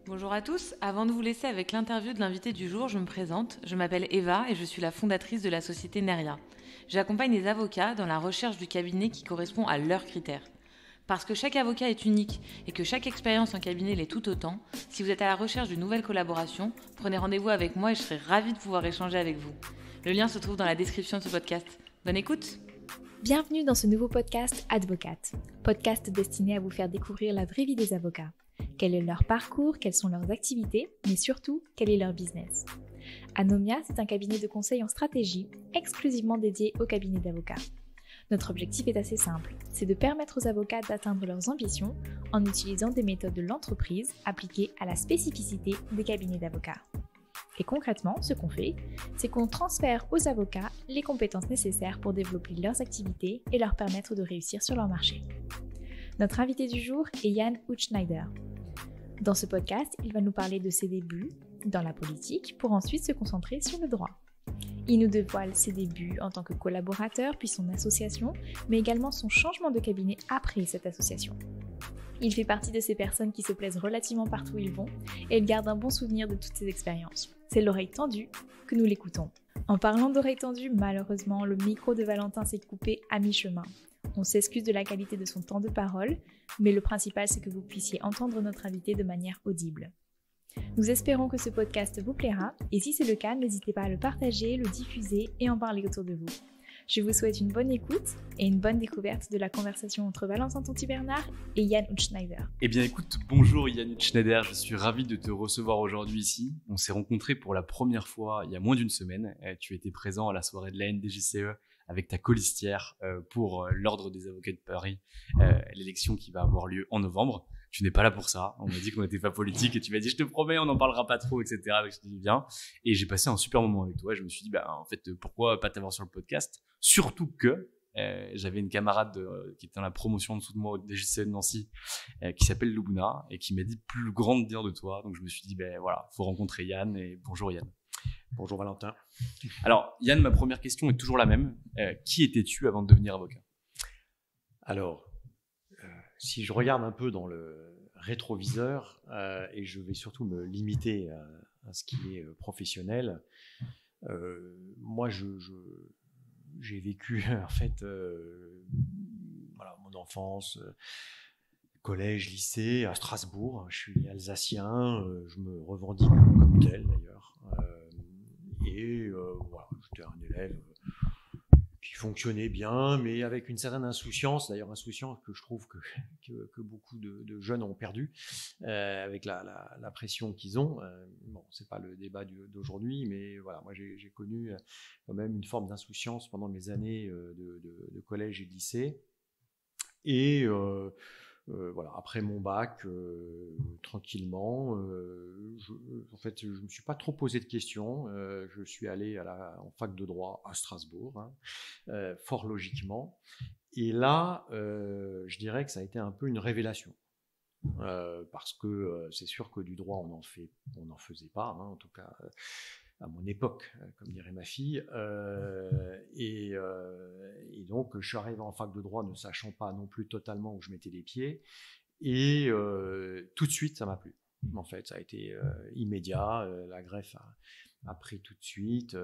Bonjour à tous, avant de vous laisser avec l'interview de l'invité du jour, je me présente, je m'appelle Eva et je suis la fondatrice de la société Neria. J'accompagne les avocats dans la recherche du cabinet qui correspond à leurs critères. Parce que chaque avocat est unique et que chaque expérience en cabinet l'est tout autant, si vous êtes à la recherche d'une nouvelle collaboration, prenez rendez-vous avec moi et je serai ravie de pouvoir échanger avec vous. Le lien se trouve dans la description de ce podcast. Bonne écoute! Bienvenue dans ce nouveau podcast Advocate, podcast destiné à vous faire découvrir la vraie vie des avocats. Quel est leur parcours, quelles sont leurs activités, mais surtout, quel est leur business. Anomia, c'est un cabinet de conseil en stratégie exclusivement dédié aux cabinets d'avocats. Notre objectif est assez simple, c'est de permettre aux avocats d'atteindre leurs ambitions en utilisant des méthodes de l'entreprise appliquées à la spécificité des cabinets d'avocats. Et concrètement, ce qu'on fait, c'est qu'on transfère aux avocats les compétences nécessaires pour développer leurs activités et leur permettre de réussir sur leur marché. Notre invité du jour est Yann Hutschneider. Dans ce podcast, il va nous parler de ses débuts dans la politique pour ensuite se concentrer sur le droit. Il nous dévoile ses débuts en tant que collaborateur puis son association, mais également son changement de cabinet après cette association. Il fait partie de ces personnes qui se plaisent relativement partout où ils vont et il garde un bon souvenir de toutes ces expériences. C'est l'oreille tendue que nous l'écoutons. En parlant d'oreille tendue, malheureusement, le micro de Valentin s'est coupé à mi-chemin. On s'excuse de la qualité de son temps de parole, mais le principal c'est que vous puissiez entendre notre invité de manière audible. Nous espérons que ce podcast vous plaira et si c'est le cas, n'hésitez pas à le partager, le diffuser et en parler autour de vous. Je vous souhaite une bonne écoute et une bonne découverte de la conversation entre Valentin Tonti-Bernard et Yann Hutschneider. Eh bien écoute, bonjour Yann Hutschneider, je suis ravi de te recevoir aujourd'hui ici. On s'est rencontrés pour la première fois il y a moins d'une semaine. Tu étais présent à la soirée de la NDJCE avec ta colistière pour l'Ordre des avocats de Paris, l'élection qui va avoir lieu en novembre. Tu n'es pas là pour ça. On m'a dit qu'on n'était pas politique et tu m'as dit je te promets on n'en parlera pas trop, etc. Donc je te dis bien. Et j'ai passé un super moment avec toi. Je me suis dit en fait pourquoi pas t'avoir sur le podcast. Surtout que j'avais une camarade qui était dans la promotion en dessous de moi au DGCE de Nancy qui s'appelle Lubna et qui m'a dit plus grand de dire de toi. Donc je me suis dit voilà, faut rencontrer Yann et bonjour Yann. Bonjour Valentin. Alors Yann, ma première question est toujours la même. Qui étais-tu avant de devenir avocat ? Alors, si je regarde un peu dans le rétroviseur et je vais surtout me limiter à ce qui est professionnel, moi j'ai vécu en fait mon enfance, collège, lycée à Strasbourg. Je suis alsacien, je me revendique comme tel d'ailleurs. J'étais un élève qui fonctionnait bien, mais avec une certaine insouciance, d'ailleurs insouciance que je trouve que beaucoup de jeunes ont perdu avec la pression qu'ils ont. C'est pas le débat d'aujourd'hui, mais voilà, moi j'ai connu quand même une forme d'insouciance pendant mes années de collège et de lycée. Et après mon bac, tranquillement, je me suis pas trop posé de questions. Je suis allé en fac de droit à Strasbourg, fort logiquement. Et là, je dirais que ça a été un peu une révélation. Parce que c'est sûr que du droit, on n'en faisait pas, en tout cas à mon époque, comme dirait ma fille. Et donc, je suis arrivé en fac de droit ne sachant pas non plus totalement où je mettais les pieds. Et tout de suite, ça m'a plu. En fait, ça a été immédiat. La greffe a pris tout de suite.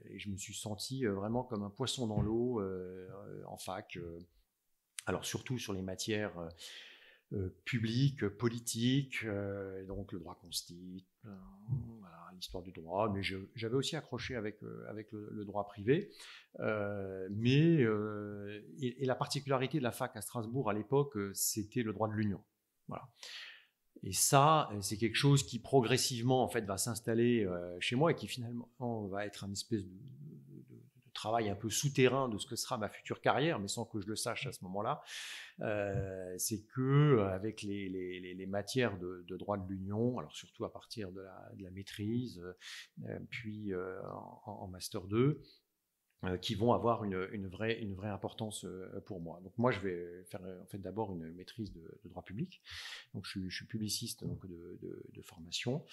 Et je me suis senti vraiment comme un poisson dans l'eau en fac. Alors, surtout sur les matières publiques, politiques, donc le droit constitue, l'histoire du droit, mais j'avais aussi accroché avec le droit privé. Et la particularité de la fac à Strasbourg à l'époque, c'était le droit de l'union. Voilà. Et ça, c'est quelque chose qui progressivement en fait va s'installer chez moi et qui finalement va être un espèce de travail un peu souterrain de ce que sera ma future carrière, mais sans que je le sache à ce moment-là. C'est que avec les matières de droit de l'Union, alors surtout à partir de la maîtrise, puis en master 2, qui vont avoir une vraie importance pour moi. Donc moi, je vais faire en fait d'abord une maîtrise de droit public. Donc je suis publiciste donc de formation.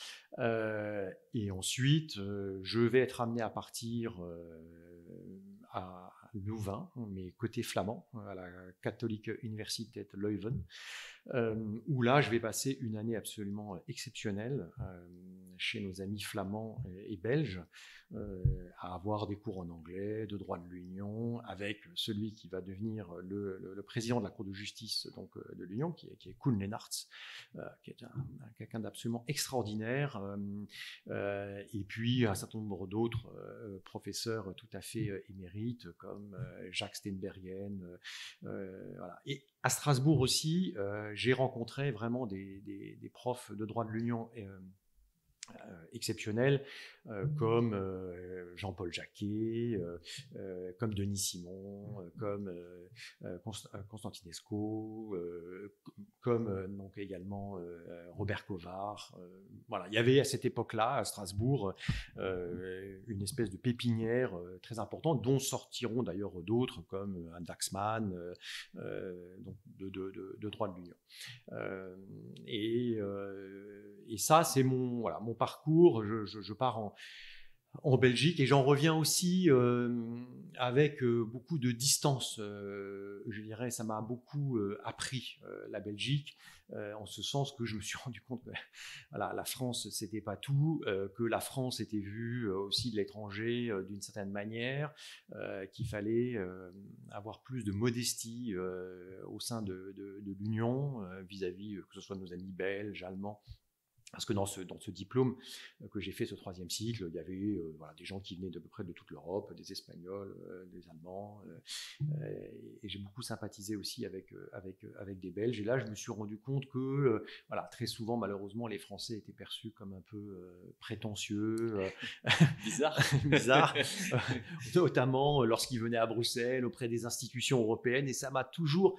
Et ensuite, je vais être amené à partir à Louvain, mais côté flamand, à la Katholieke Universiteit Leuven, où là, je vais passer une année absolument exceptionnelle chez nos amis flamands et belges, à avoir des cours en anglais, de droit de l'Union, avec celui qui va devenir le président de la Cour de justice donc, de l'Union, qui est Koen Leenaerts, qui est quelqu'un d'absolument extraordinaire, et puis un certain nombre d'autres professeurs tout à fait émérites, comme Jacques Steenbergen. Voilà. Et à Strasbourg aussi, j'ai rencontré vraiment des profs de droit de l'Union exceptionnels, comme Jean-Paul Jacquet, comme Denis Simon, comme Constantine Esco, comme donc également Robert Covard. Voilà, il y avait à cette époque-là, à Strasbourg, une espèce de pépinière très importante, dont sortiront d'ailleurs d'autres, comme Anne Waxman, donc de droit de l'Union. Et ça, c'est mon parcours. Je pars en Belgique et j'en reviens aussi avec beaucoup de distance. Je dirais, ça m'a beaucoup appris la Belgique, en ce sens que je me suis rendu compte que voilà, la France, c'était pas tout, que la France était vue aussi de l'étranger d'une certaine manière, qu'il fallait avoir plus de modestie au sein de l'Union vis-à-vis que ce soit nos amis belges, allemands. Parce que dans ce diplôme que j'ai fait, ce 3e cycle, il y avait des gens qui venaient d'à peu près de toute l'Europe, des Espagnols, des Allemands, et j'ai beaucoup sympathisé aussi avec des Belges. Et là, je me suis rendu compte que très souvent, malheureusement, les Français étaient perçus comme un peu prétentieux, bizarre, notamment lorsqu'ils venaient à Bruxelles, auprès des institutions européennes, et ça m'a toujours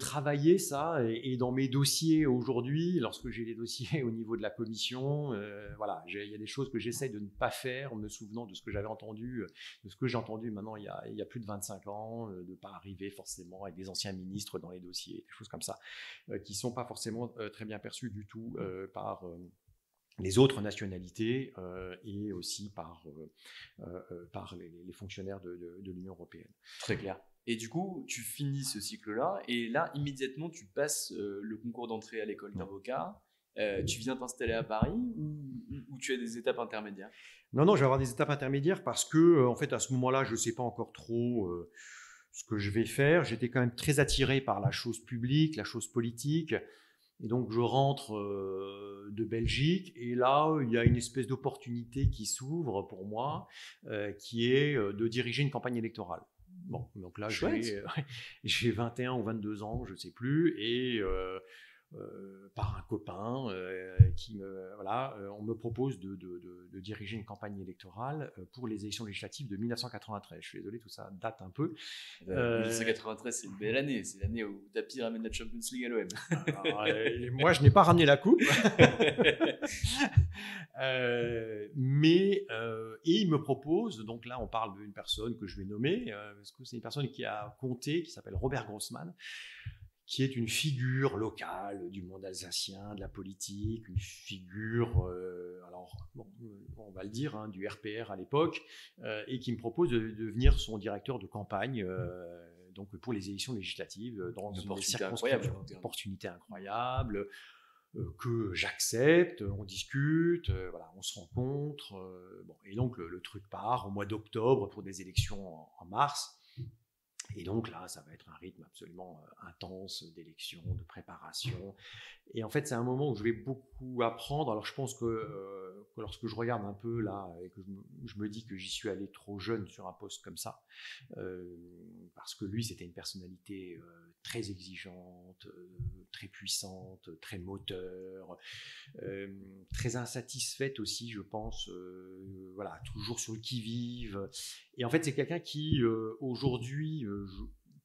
travaillé, ça, et dans mes dossiers aujourd'hui, lorsque j'ai les dossiers au niveau de la commission, il y a des choses que j'essaye de ne pas faire, en me souvenant de ce que j'avais entendu, de ce que j'ai entendu maintenant il y a plus de 25 ans, de ne pas arriver forcément avec des anciens ministres dans les dossiers, des choses comme ça, qui ne sont pas forcément très bien perçues du tout par les autres nationalités et aussi par les fonctionnaires de l'Union européenne. Très clair. Et du coup, tu finis ce cycle-là, et là, immédiatement, tu passes le concours d'entrée à l'école d'avocat. Tu viens t'installer à Paris ou tu as des étapes intermédiaires? Non, je vais avoir des étapes intermédiaires parce que, en fait, à ce moment-là, je ne sais pas encore trop ce que je vais faire. J'étais quand même très attiré par la chose publique, la chose politique. Et donc, je rentre de Belgique, et là, il y a une espèce d'opportunité qui s'ouvre pour moi, qui est de diriger une campagne électorale. Bon, donc là, j'ai 21 ou 22 ans, je ne sais plus, et par un copain on me propose de diriger une campagne électorale pour les élections législatives de 1993. Je suis désolé, tout ça date un peu. 1993, c'est une belle année. C'est l'année où Tapi ramène la Champions League à l'OM. Moi, je n'ai pas ramené la coupe. Et il me propose, donc là, on parle d'une personne que je vais nommer, parce que c'est une personne qui a compté, qui s'appelle Robert Grossman, qui est une figure locale du monde alsacien, de la politique, une figure, on va le dire, du RPR à l'époque, et qui me propose de devenir son directeur de campagne donc pour les élections législatives, dans une opportunité incroyable, que j'accepte, on discute, on se rencontre, et donc le truc part au mois d'octobre pour des élections en mars. Et donc là, ça va être un rythme absolument intense d'élections, de préparation. Et en fait, c'est un moment où je vais beaucoup apprendre. Alors je pense que lorsque je regarde un peu là, et que je me dis que j'y suis allé trop jeune sur un poste comme ça, parce que lui, c'était une personnalité très exigeante, très puissante, très moteur, très insatisfaite aussi, je pense, toujours sur le qui-vive. Et en fait, c'est quelqu'un qui, aujourd'hui,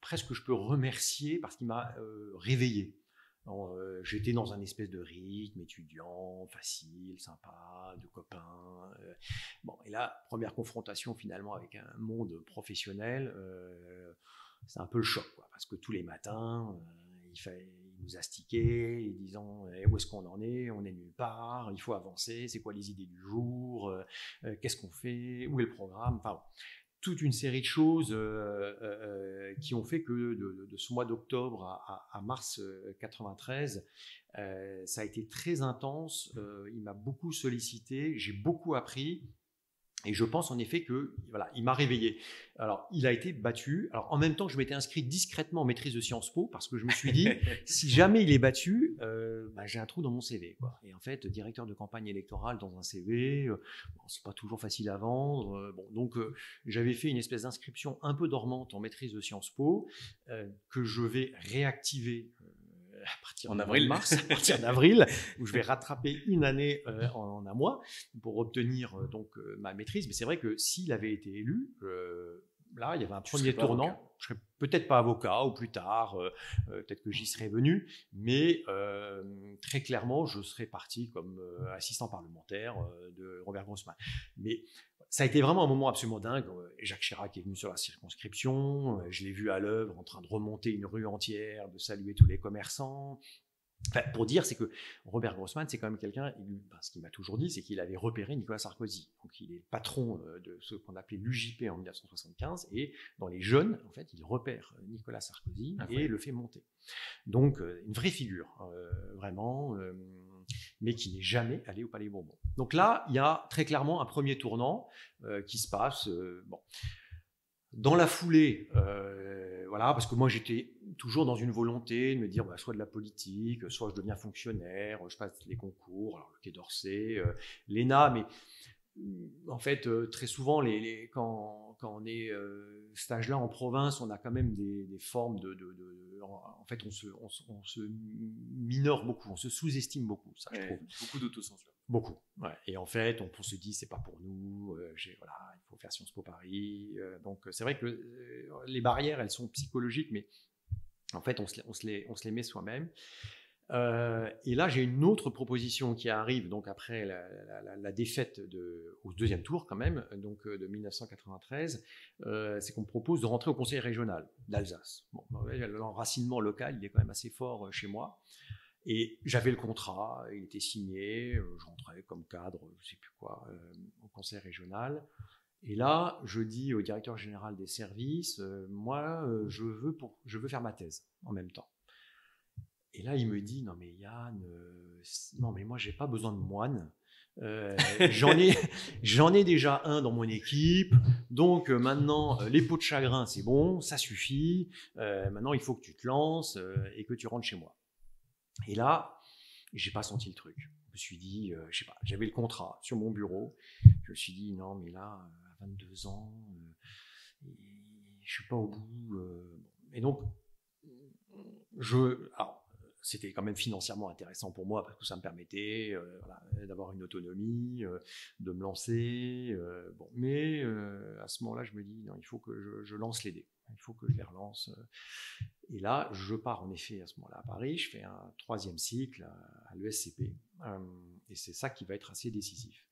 presque je peux remercier parce qu'il m'a réveillé. J'étais dans un espèce de rythme étudiant, facile, sympa, de copains. Et là, première confrontation finalement avec un monde professionnel, c'est un peu le choc, parce que tous les matins, il nous astiquait, disant où est-ce qu'on en est, on est nulle part, il faut avancer, c'est quoi les idées du jour, qu'est-ce qu'on fait, où est le programme, toute une série de choses qui ont fait que de ce mois d'octobre à mars 93, ça a été très intense. Il m'a beaucoup sollicité, j'ai beaucoup appris. Et je pense en effet que voilà, il m'a réveillé. Alors, il a été battu. Alors, en même temps, je m'étais inscrit discrètement en maîtrise de Sciences Po parce que je me suis dit, si jamais il est battu, j'ai un trou dans mon CV, quoi. Et en fait, directeur de campagne électorale dans un CV, c'est pas toujours facile à vendre. Donc, j'avais fait une espèce d'inscription un peu dormante en maîtrise de Sciences Po que je vais réactiver. À partir mars, à partir d'avril, où je vais rattraper une année en un mois pour obtenir ma maîtrise. Mais c'est vrai que s'il avait été élu, là, il y avait un premier tournant. Je serais peut-être pas avocat ou plus tard, peut-être que j'y serais venu, mais très clairement, je serais parti comme assistant parlementaire de Robert Grossman. Mais ça a été vraiment un moment absolument dingue. Jacques Chirac est venu sur la circonscription, je l'ai vu à l'œuvre en train de remonter une rue entière, de saluer tous les commerçants. Enfin, pour dire, c'est que Robert Grossman, c'est quand même quelqu'un, ce qu'il m'a toujours dit, c'est qu'il avait repéré Nicolas Sarkozy. Donc, il est patron de ce qu'on appelait l'UJP en 1975, et dans les jeunes, en fait, il repère Nicolas Sarkozy et le fait monter. Donc, une vraie figure, vraiment, mais qui n'est jamais allé au Palais Bourbon. Donc là, il y a très clairement un premier tournant qui se passe. Dans la foulée, voilà, parce que moi j'étais toujours dans une volonté de me dire soit de la politique, soit je deviens fonctionnaire, je passe les concours, alors le Quai d'Orsay, l'ENA, mais en fait très souvent quand on est cet âge-là en province, on a quand même des formes en fait on se minore beaucoup, on se sous-estime beaucoup, ça je trouve. Beaucoup d'autocensure. Beaucoup, ouais. Et en fait, on se dit c'est pas pour nous. Voilà, il faut faire Sciences Po Paris. Donc c'est vrai que les barrières, elles sont psychologiques, mais en fait, on se les met soi-même. Et là, j'ai une autre proposition qui arrive donc après la défaite au deuxième tour quand même, donc de 1993. C'est qu'on me propose de rentrer au conseil régional d'Alsace. Bon, l'enracinement local, il est quand même assez fort chez moi. Et j'avais le contrat, il était signé, je rentrais comme cadre, je ne sais plus quoi, au conseil régional. Et là, je dis au directeur général des services, moi, je veux faire ma thèse en même temps. Et là, il me dit, non mais Yann, non mais moi, j'ai pas besoin de moine. J'en ai déjà un dans mon équipe, donc maintenant, les peaux de chagrin, c'est bon, ça suffit. Maintenant, il faut que tu te lances et que tu rentres chez moi. Et là, j'ai pas senti le truc. Je me suis dit, je sais pas, j'avais le contrat sur mon bureau. Je me suis dit, non, mais là, à 22 ans, je suis pas au bout. Et donc, alors, c'était quand même financièrement intéressant pour moi parce que ça me permettait d'avoir une autonomie, de me lancer. Mais à ce moment-là, je me dis, non, il faut que je lance les dés. Il faut que je les relance. Et là, je pars en effet à ce moment-là à Paris. Je fais un 3e cycle à l'ESCP. Et c'est ça qui va être assez décisif.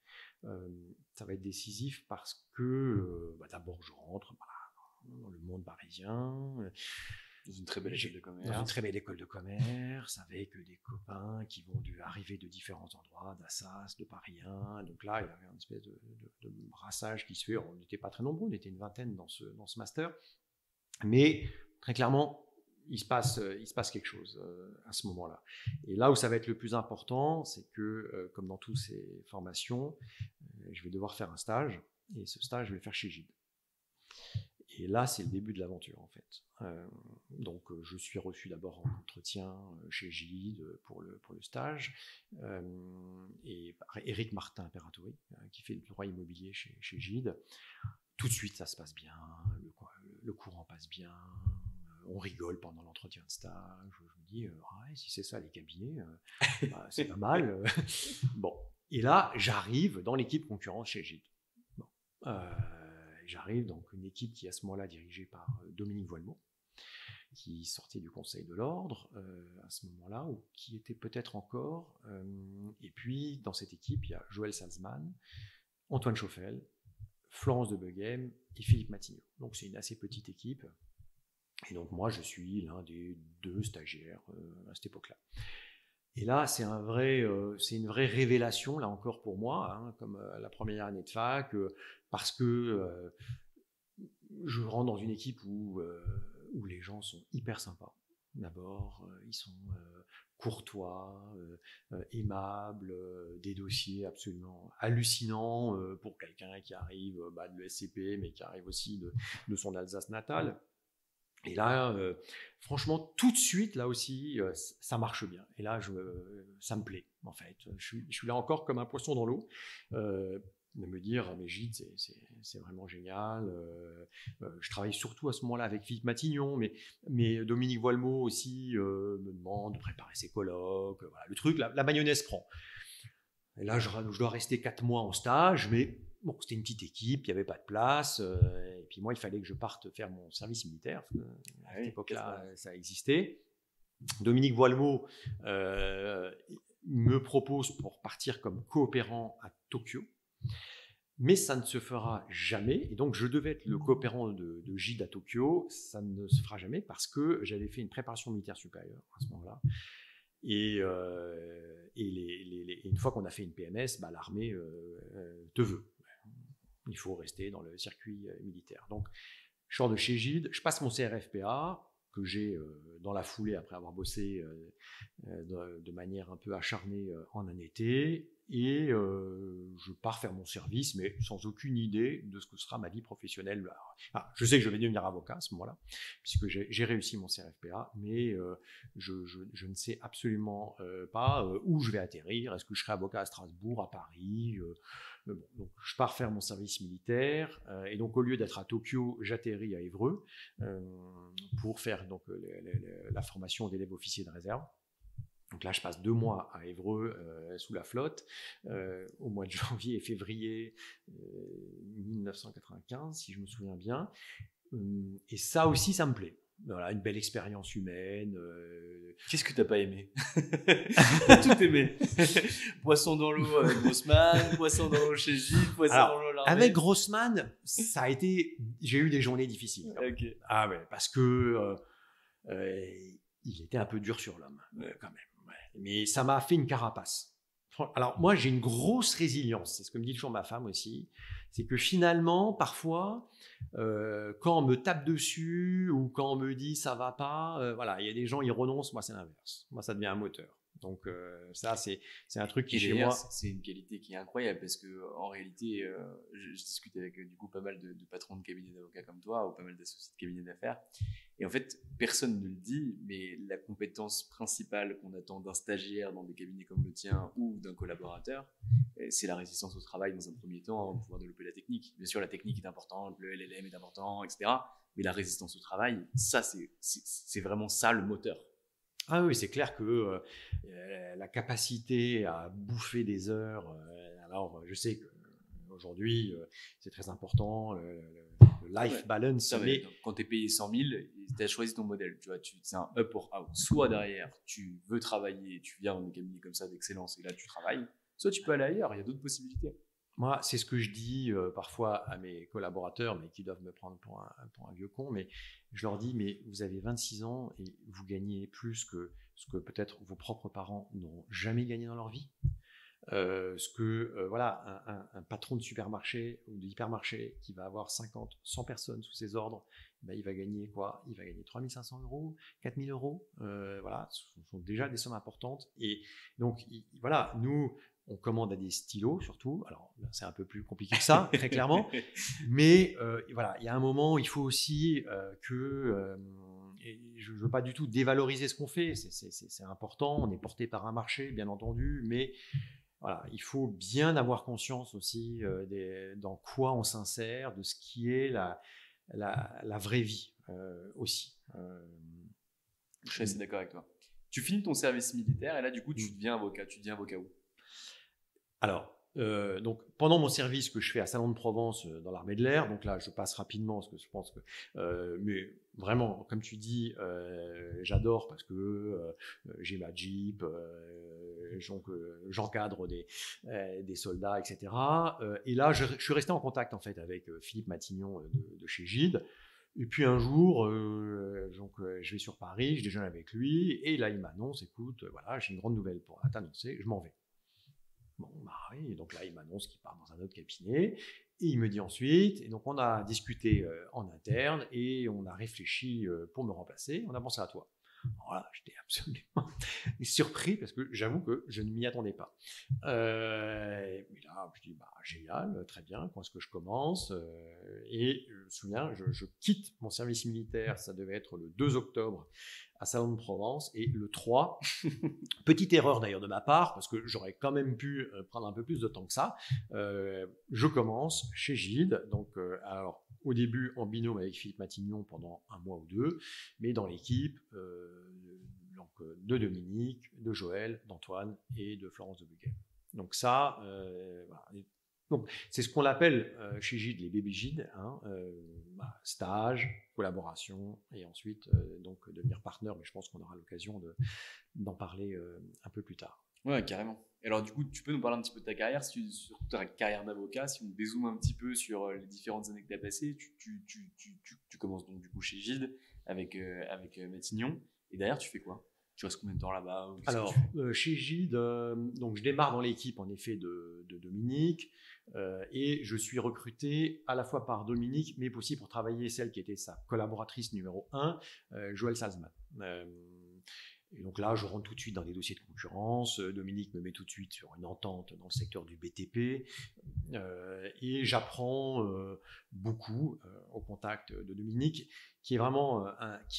Ça va être décisif parce que d'abord, je rentre dans le monde parisien. Dans une très belle école de commerce. Dans une très belle école de commerce, avec des copains qui vont arriver de différents endroits, d'Assas, de Paris 1. Donc là, il y avait une espèce de brassage qui se fait. On n'était pas très nombreux, on était une vingtaine dans ce master. Mais très clairement, il se passe quelque chose à ce moment-là. Et là où ça va être le plus important, c'est que, comme dans toutes ces formations, je vais devoir faire un stage. Et ce stage, je vais le faire chez Gide. Et là, c'est le début de l'aventure, en fait. Donc, je suis reçu d'abord en entretien chez Gide pour le stage. Et Éric Martin Peratori, qui fait le droit immobilier chez Gide. Tout de suite, ça se passe bien, le courant passe bien, on rigole pendant l'entretien de stage. Je me dis, si c'est ça les cabinets, c'est pas mal. Bon. Et là, j'arrive dans l'équipe concurrente chez Gide. Bon. J'arrive dans une équipe qui est à ce moment-là dirigée par Dominique Voilemot, qui sortait du Conseil de l'Ordre à ce moment-là, ou qui était peut-être encore. Et puis, dans cette équipe, il y a Joël Salzman, Antoine Chauffel, Florence de Beughem et Philippe Matignon. Donc, c'est une assez petite équipe. Et donc, moi, je suis l'un des 2 stagiaires à cette époque-là. Et là, c'est une vraie révélation, là encore pour moi, comme la première année de fac, parce que je rentre dans une équipe où les gens sont hyper sympas. D'abord, ils sont courtois, aimables, des dossiers absolument hallucinants pour quelqu'un qui arrive de l'ESCP, mais qui arrive aussi de son Alsace natale. Et là, franchement, tout de suite, là aussi, ça marche bien. Et là, ça me plaît, en fait. Je suis là encore comme un poisson dans l'eau. De me dire, mais Gide, c'est vraiment génial. Je travaille surtout à ce moment-là avec Philippe Matignon, mais Dominique Voilemot aussi me demande de préparer ses colloques. Voilà, le truc, la mayonnaise prend. Et là, je dois rester 4 mois en stage, mais bon, c'était une petite équipe, il n'y avait pas de place. Et puis moi, il fallait que je parte faire mon service militaire. À cette époque-là, ça existait. Dominique Voilemot me propose pour partir comme coopérant à Tokyo. Mais ça ne se fera jamais. Et donc, je devais être le coopérant de Gide à Tokyo. Ça ne se fera jamais parce que j'avais fait une préparation militaire supérieure à ce moment-là. Et une fois qu'on a fait une PMS, l'armée te veut. Il faut rester dans le circuit militaire. Donc, je sors de chez Gide, je passe mon CRFPA, que j'ai dans la foulée après avoir bossé de manière un peu acharnée en un été. Et je pars faire mon service, mais sans aucune idée de ce que sera ma vie professionnelle. Je sais que je vais devenir avocat à ce moment-là, puisque j'ai réussi mon CRFPA, mais je ne sais absolument pas où je vais atterrir. Est-ce que je serai avocat à Strasbourg, à Paris bon, donc je pars faire mon service militaire, et donc au lieu d'être à Tokyo, j'atterris à Évreux pour faire donc, la formation d'élève officier de réserve. Donc là, je passe 2 mois à Évreux sous la flotte, au mois de janvier et février 1995, si je me souviens bien. Et ça aussi, ça me plaît. Voilà, une belle expérience humaine. Qu'est-ce que tu n'as pas aimé? T'as tout aimé. Poisson dans l'eau avec Grossman, poisson dans l'eau chez Gide, poisson dans l'eau l'armée. Avec Grossman, ça a été... J'ai eu des journées difficiles. Okay. Ah ouais, parce que il était un peu dur sur l'homme, quand même. Ouais. Mais ça m'a fait une carapace. Alors moi, j'ai une grosse résilience. C'est ce que me dit toujours ma femme aussi. C'est que finalement, parfois, quand on me tape dessus ou quand on me dit ça va pas, voilà, il y a des gens, ils renoncent. Moi, c'est l'inverse. Moi, ça devient un moteur. Donc ça, c'est un truc qui, chez moi... C'est une qualité qui est incroyable parce qu'en réalité, je discute avec du coup pas mal de patrons de cabinets d'avocats comme toi ou pas mal d'associés de cabinets d'affaires. Et en fait, personne ne le dit, mais la compétence principale qu'on attend d'un stagiaire dans des cabinets comme le tien ou d'un collaborateur, c'est la résistance au travail dans un premier temps avant de pouvoir développer la technique. Bien sûr, la technique est importante, le LLM est important, etc. Mais la résistance au travail, ça, c'est vraiment ça le moteur. Ah oui, c'est clair que la capacité à bouffer des heures, alors je sais qu'aujourd'hui, c'est très important, le life balance. Mais quand tu es payé 100 000, tu as choisi ton modèle. Tu vois, c'est un up or out. Soit derrière, tu veux travailler, tu viens dans des cabinets comme ça d'excellence et là, tu travailles. Soit tu peux aller ailleurs, il y a d'autres possibilités. Moi, c'est ce que je dis parfois à mes collaborateurs, mais qui doivent me prendre pour un vieux con, mais je leur dis, mais vous avez 26 ans et vous gagnez plus que ce que peut-être vos propres parents n'ont jamais gagné dans leur vie. Voilà, un patron de supermarché ou d'hypermarché qui va avoir 50, 100 personnes sous ses ordres, il va gagner quoi? Il va gagner 3 500 €, 4 000 €. Voilà, ce sont déjà des sommes importantes. Et donc, voilà, nous... On commande à des stylos surtout. Alors, c'est un peu plus compliqué que ça, très clairement. Mais voilà, il y a un moment, il faut aussi que... et je ne veux pas du tout dévaloriser ce qu'on fait. C'est important. On est porté par un marché, bien entendu. Mais voilà, il faut bien avoir conscience aussi dans quoi on s'insère, de ce qui est la vraie vie aussi. Je suis assez d'accord avec toi. Tu finis ton service militaire et là, du coup, tu deviens avocat. Tu deviens avocat où? Alors, donc pendant mon service que je fais à Salon de Provence dans l'armée de l'air, donc là je passe rapidement parce que je pense que, mais vraiment comme tu dis, j'adore parce que j'ai ma Jeep, j'encadre des soldats, etc. Et là je suis resté en contact en fait avec Philippe Matignon de chez Gide. Et puis un jour, je vais sur Paris, je déjeune avec lui et là il m'annonce, écoute, voilà, j'ai une grande nouvelle pour t'annoncer, je m'en vais. Bon, bah oui, donc là, il m'annonce qu'il part dans un autre cabinet. Et il me dit ensuite, et donc on a discuté en interne et on a réfléchi pour me remplacer, on a pensé à toi. Voilà, j'étais absolument surpris parce que j'avoue que je ne m'y attendais pas. Et là, je dis, génial, très bien, quand est-ce que je commence? Et je me souviens, je quitte mon service militaire, ça devait être le 2 octobre à Salon de Provence, et le 3, petite erreur d'ailleurs de ma part, parce que j'aurais quand même pu prendre un peu plus de temps que ça, je commence chez Gide, donc alors au début en binôme avec Philippe Matignon pendant 1 mois ou 2, mais dans l'équipe de Dominique, de Joël, d'Antoine et de Florence de Buquet. Donc ça, voilà. Donc, c'est ce qu'on appelle chez Gide les bébés Gide, stage, collaboration, et ensuite donc devenir partenaire, mais je pense qu'on aura l'occasion d'en parler un peu plus tard. Ouais, carrément. Et alors du coup, tu peux nous parler un petit peu de ta carrière, sur ta carrière d'avocat, si on dézoome un petit peu sur les différentes années que tu as passées. Tu commences donc du coup chez Gide avec Matignon, et derrière tu fais quoi? Tu restes combien de temps là-bas? Alors, chez Gide, donc je démarre dans l'équipe en effet de Dominique, et je suis recruté à la fois par Dominique, mais aussi pour travailler celle qui était sa collaboratrice numéro 1, Joël Salzman. Et donc là, je rentre tout de suite dans des dossiers de concurrence. Dominique me met tout de suite sur une entente dans le secteur du BTP. Et j'apprends beaucoup au contact de Dominique, qui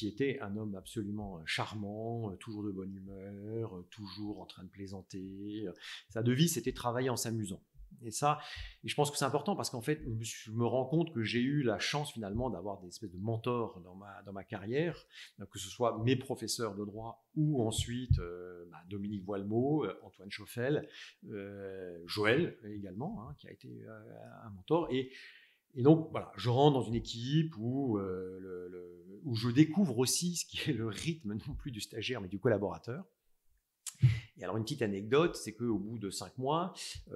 était un homme absolument charmant, toujours de bonne humeur, toujours en train de plaisanter. Sa devise, c'était travailler en s'amusant. Et je pense que c'est important parce qu'en fait, je me rends compte que j'ai eu la chance finalement d'avoir des espèces de mentors dans ma carrière, que ce soit mes professeurs de droit ou ensuite Dominique Voilemot, Antoine Chauffel, Joël également, qui a été un mentor. Et donc voilà, je rentre dans une équipe où je découvre aussi ce qui est le rythme non plus du stagiaire mais du collaborateur. Et alors, une petite anecdote, c'est qu'au bout de 5 mois,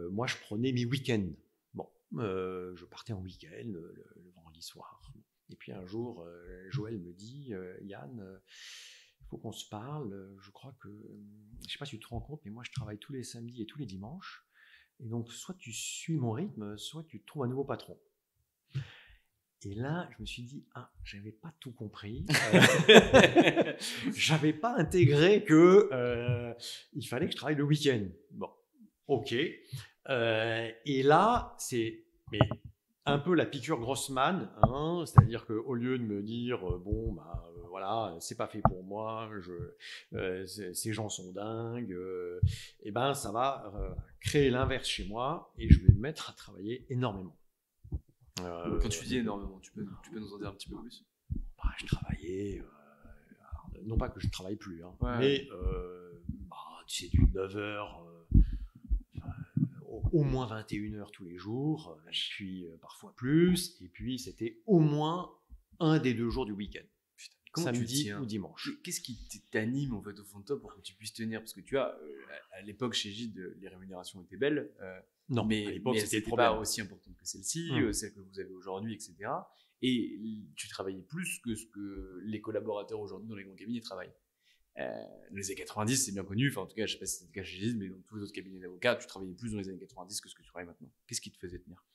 moi, je prenais mes week-ends. Bon, je partais en week-end le vendredi soir. Et puis un jour, Joël me dit, Yann, il faut qu'on se parle. Je crois que, je ne sais pas si tu te rends compte, mais moi, je travaille tous les samedis et tous les dimanches. Et donc, soit tu suis mon rythme, soit tu trouves un nouveau patron. Et là, je me suis dit, j'avais pas tout compris. J'avais pas intégré que il fallait que je travaille le week-end. Bon, ok. Et là, c'est un peu la piqûre Grossman, c'est-à-dire qu'au lieu de me dire, voilà, c'est pas fait pour moi, ces gens sont dingues, et ben ça va créer l'inverse chez moi et je vais me mettre à travailler énormément. Quand tu dis énormément, tu peux nous en dire un petit peu plus? Je travaillais, non pas que je ne travaille plus, ouais. Mais c'est du 9h, au moins 21h tous les jours, puis parfois plus, et puis c'était au moins un des 2 jours du week-end. Samedi ou dimanche. Qu'est-ce qui t'anime en fait au fond de toi pour que tu puisses tenir? Parce que tu vois, à l'époque chez Gide, les rémunérations étaient belles. Non, mais à l'époque, c'était pas aussi importante que celle-ci, celle que vous avez aujourd'hui, etc. Et tu travaillais plus que ce que les collaborateurs aujourd'hui dans les grands cabinets travaillent. Dans les années 90, c'est bien connu. Enfin, en tout cas, je ne sais pas si c'était le cas chez Gide, mais dans tous les autres cabinets d'avocats, tu travaillais plus dans les années 90 que ce que tu travailles maintenant. Qu'est-ce qui te faisait tenir?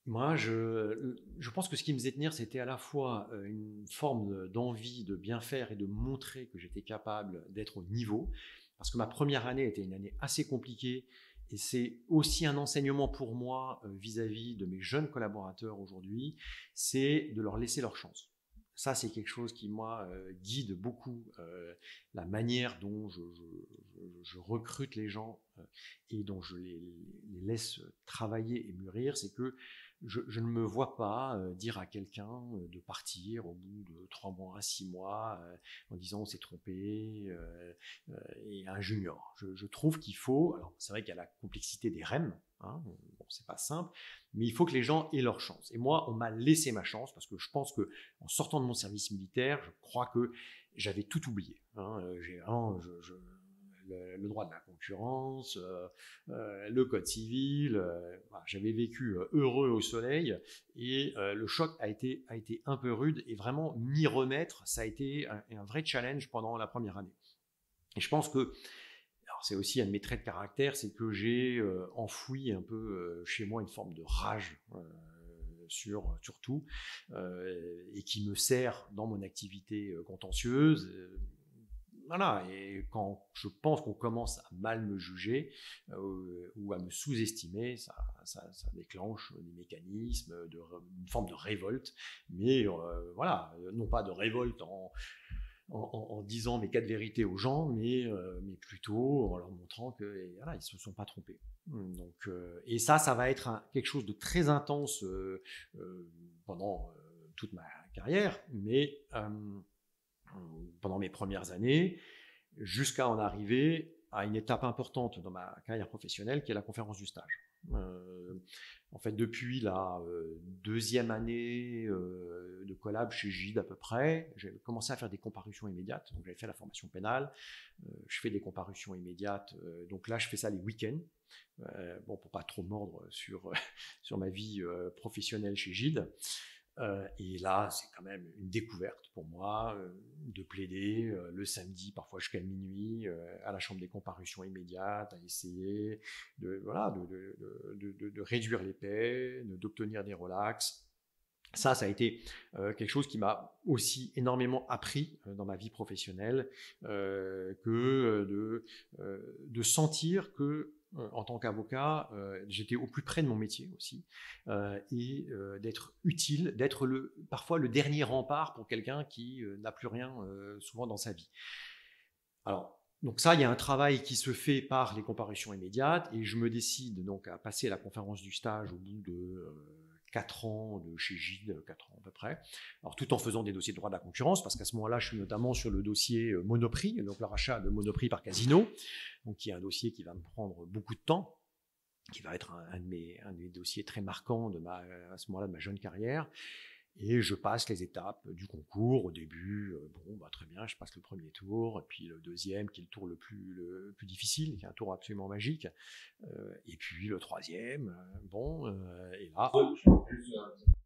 Moi, je pense que ce qui me faisait tenir, c'était à la fois une forme d'envie de bien faire et de montrer que j'étais capable d'être au niveau. Parce que ma première année était une année assez compliquée et c'est aussi un enseignement pour moi vis-à-vis de mes jeunes collaborateurs aujourd'hui, c'est de leur laisser leur chance. Ça, c'est quelque chose qui, moi, guide beaucoup la manière dont je recrute les gens et dont je les laisse travailler et mûrir. C'est que je ne me vois pas dire à quelqu'un de partir au bout de 3 mois, 6 mois, en disant on s'est trompé, et un junior. Je trouve qu'il faut, alors c'est vrai qu'il y a la complexité des REM, c'est pas simple, mais il faut que les gens aient leur chance. Et moi, on m'a laissé ma chance parce que je pense que en sortant de mon service militaire, je crois que j'avais tout oublié. J'ai vraiment, le droit de la concurrence, le code civil, j'avais vécu heureux au soleil et le choc a été un peu rude et vraiment m'y remettre, ça a été un vrai challenge pendant la première année. Et je pense que alors c'est aussi un de mes traits de caractère, c'est que j'ai enfoui un peu chez moi une forme de rage sur tout, et qui me sert dans mon activité contentieuse. Voilà, et quand je pense qu'on commence à mal me juger ou à me sous-estimer, ça déclenche des mécanismes, une forme de révolte, mais voilà, non pas de révolte en disant mes 4 vérités aux gens, mais plutôt en leur montrant que voilà, ils ne se sont pas trompés. Donc, et ça va être quelque chose de très intense pendant toute ma carrière, mais pendant mes premières années, jusqu'à en arriver à une étape importante dans ma carrière professionnelle, qui est la conférence du stage. En fait, depuis la 2e année de collab chez Gide à peu près, j'ai commencé à faire des comparutions immédiates. Donc, j'avais fait la formation pénale, je fais des comparutions immédiates. Donc là, je fais ça les week-ends. Bon, pour pas trop mordre sur ma vie professionnelle chez Gide. Et là, c'est quand même une découverte pour moi de plaider le samedi, parfois jusqu'à minuit, à la chambre des comparutions immédiates, à essayer de réduire les peines, d'obtenir des relax. Ça a été quelque chose qui m'a aussi énormément appris dans ma vie professionnelle, que de sentir que en tant qu'avocat, j'étais au plus près de mon métier aussi, et d'être utile, d'être parfois le dernier rempart pour quelqu'un qui n'a plus rien souvent dans sa vie. Alors, donc ça, il y a un travail qui se fait par les comparutions immédiates, et je me décide donc à passer la conférence du stage au bout de 4 ans de chez Gide, 4 ans à peu près, alors tout en faisant des dossiers de droit de la concurrence, parce qu'à ce moment-là, je suis notamment sur le dossier Monoprix, donc le rachat de Monoprix par Casino, donc qui est un dossier qui va me prendre beaucoup de temps, qui va être un de mes dossiers très marquants à ce moment-là de ma jeune carrière. Et je passe les étapes du concours. Au début, très bien, je passe le premier tour, et puis le deuxième, qui est le tour le plus difficile, qui est un tour absolument magique, et puis le troisième, et là...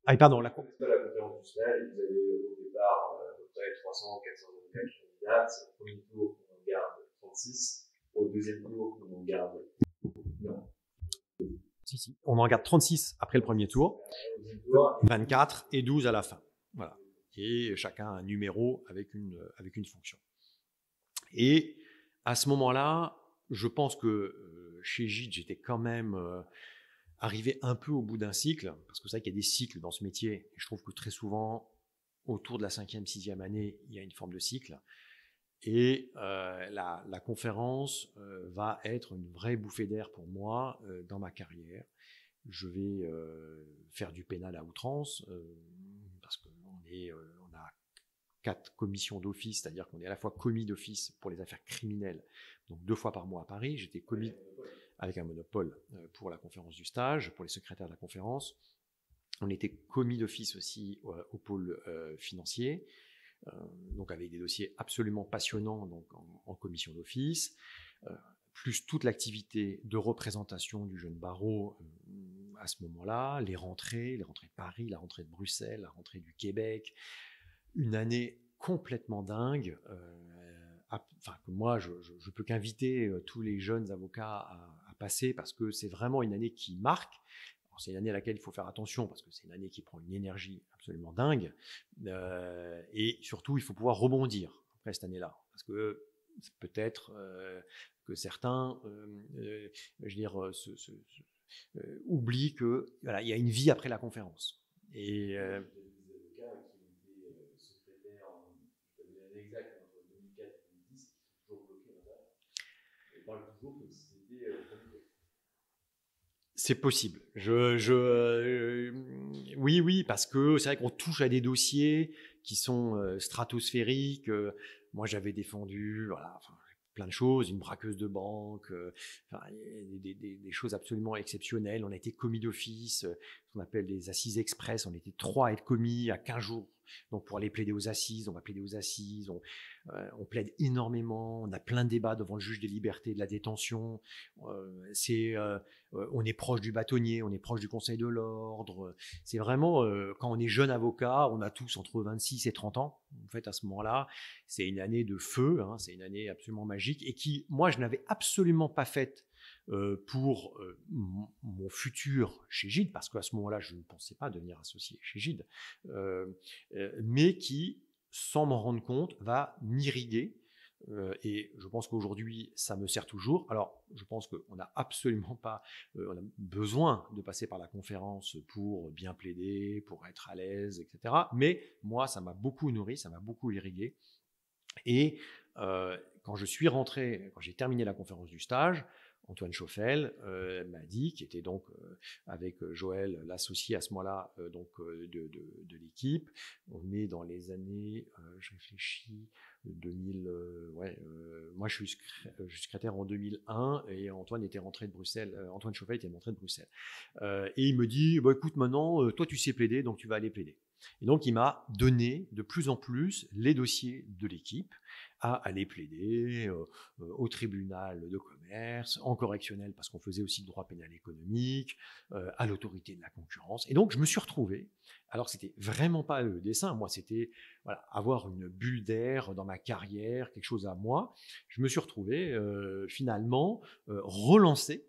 Ah, pardon, la conférence du stage, vous avez au départ à peu près 300-400 candidats. C'est au premier tour qu'on en garde 36, au deuxième tour qu'on en garde... Non. Si. On en garde 36 après le premier tour, 24 et 12 à la fin. Voilà. Et chacun a un numéro avec une fonction. Et à ce moment-là, je pense que chez Gide, j'étais quand même arrivé un peu au bout d'un cycle, parce que c'est vrai qu'il y a des cycles dans ce métier, et je trouve que très souvent, autour de la 5e, 6e année, il y a une forme de cycle. Et la conférence va être une vraie bouffée d'air pour moi dans ma carrière. Je vais faire du pénal à outrance, parce qu'on a 4 commissions d'office, c'est-à-dire qu'on est à la fois commis d'office pour les affaires criminelles, donc 2 fois par mois à Paris. J'étais commis avec un monopole pour la conférence du stage, pour les secrétaires de la conférence. On était commis d'office aussi au pôle financier. Donc avec des dossiers absolument passionnants donc en commission d'office, plus toute l'activité de représentation du jeune barreau à ce moment-là, les rentrées de Paris, la rentrée de Bruxelles, la rentrée du Québec, une année complètement dingue, que moi je peux qu'inviter tous les jeunes avocats à passer, parce que c'est vraiment une année qui marque. Alors, c'est une année à laquelle il faut faire attention, parce que c'est une année qui prend une énergie absolument dingue, et surtout il faut pouvoir rebondir après cette année-là, parce que peut-être que certains oublient que voilà, il y a une vie après la conférence. Et c'est possible. Oui, parce que c'est vrai qu'on touche à des dossiers qui sont stratosphériques. Moi, j'avais défendu, plein de choses, une braqueuse de banque, des choses absolument exceptionnelles. On a été commis d'office, ce qu'on appelle des assises express. On était 3 à être commis à 15 jours Donc pour aller plaider aux assises, on va plaider aux assises, on plaide énormément, on a plein de débats devant le juge des libertés, de la détention, on est proche du bâtonnier, on est proche du conseil de l'ordre. C'est vraiment, quand on est jeune avocat, on a tous entre 26 et 30 ans. En fait, à ce moment-là, c'est une année de feu, hein, c'est une année absolument magique et qui, moi, je n'avais absolument pas faite pour mon futur chez Gide, parce qu'à ce moment-là, je ne pensais pas devenir associé chez Gide, mais qui, sans m'en rendre compte, va m'irriguer. Et je pense qu'aujourd'hui, ça me sert toujours. Alors, je pense qu'on n'a absolument pas on a besoin de passer par la conférence pour bien plaider, pour être à l'aise, etc. Mais moi, ça m'a beaucoup nourri, ça m'a beaucoup irrigué. Et quand j'ai terminé la conférence du stage, Antoine Chauffel m'a dit, qui était donc avec Joël, l'associé à ce moment-là de l'équipe. On est dans les années, je réfléchis, 2000. Moi, je suis secrétaire en 2001 et Antoine était rentré de Bruxelles. Antoine Chauffel était rentré de Bruxelles. Et il me dit, écoute, maintenant, toi, tu sais plaider, donc tu vas aller plaider. Et donc, il m'a donné de plus en plus les dossiers de l'équipe à aller plaider au tribunal de commerce, en correctionnel, parce qu'on faisait aussi le droit pénal économique, à l'autorité de la concurrence. Et donc, je me suis retrouvé, alors c'était vraiment pas le dessin, moi, c'était avoir une bulle d'air dans ma carrière, quelque chose à moi. Je me suis retrouvé finalement relancé,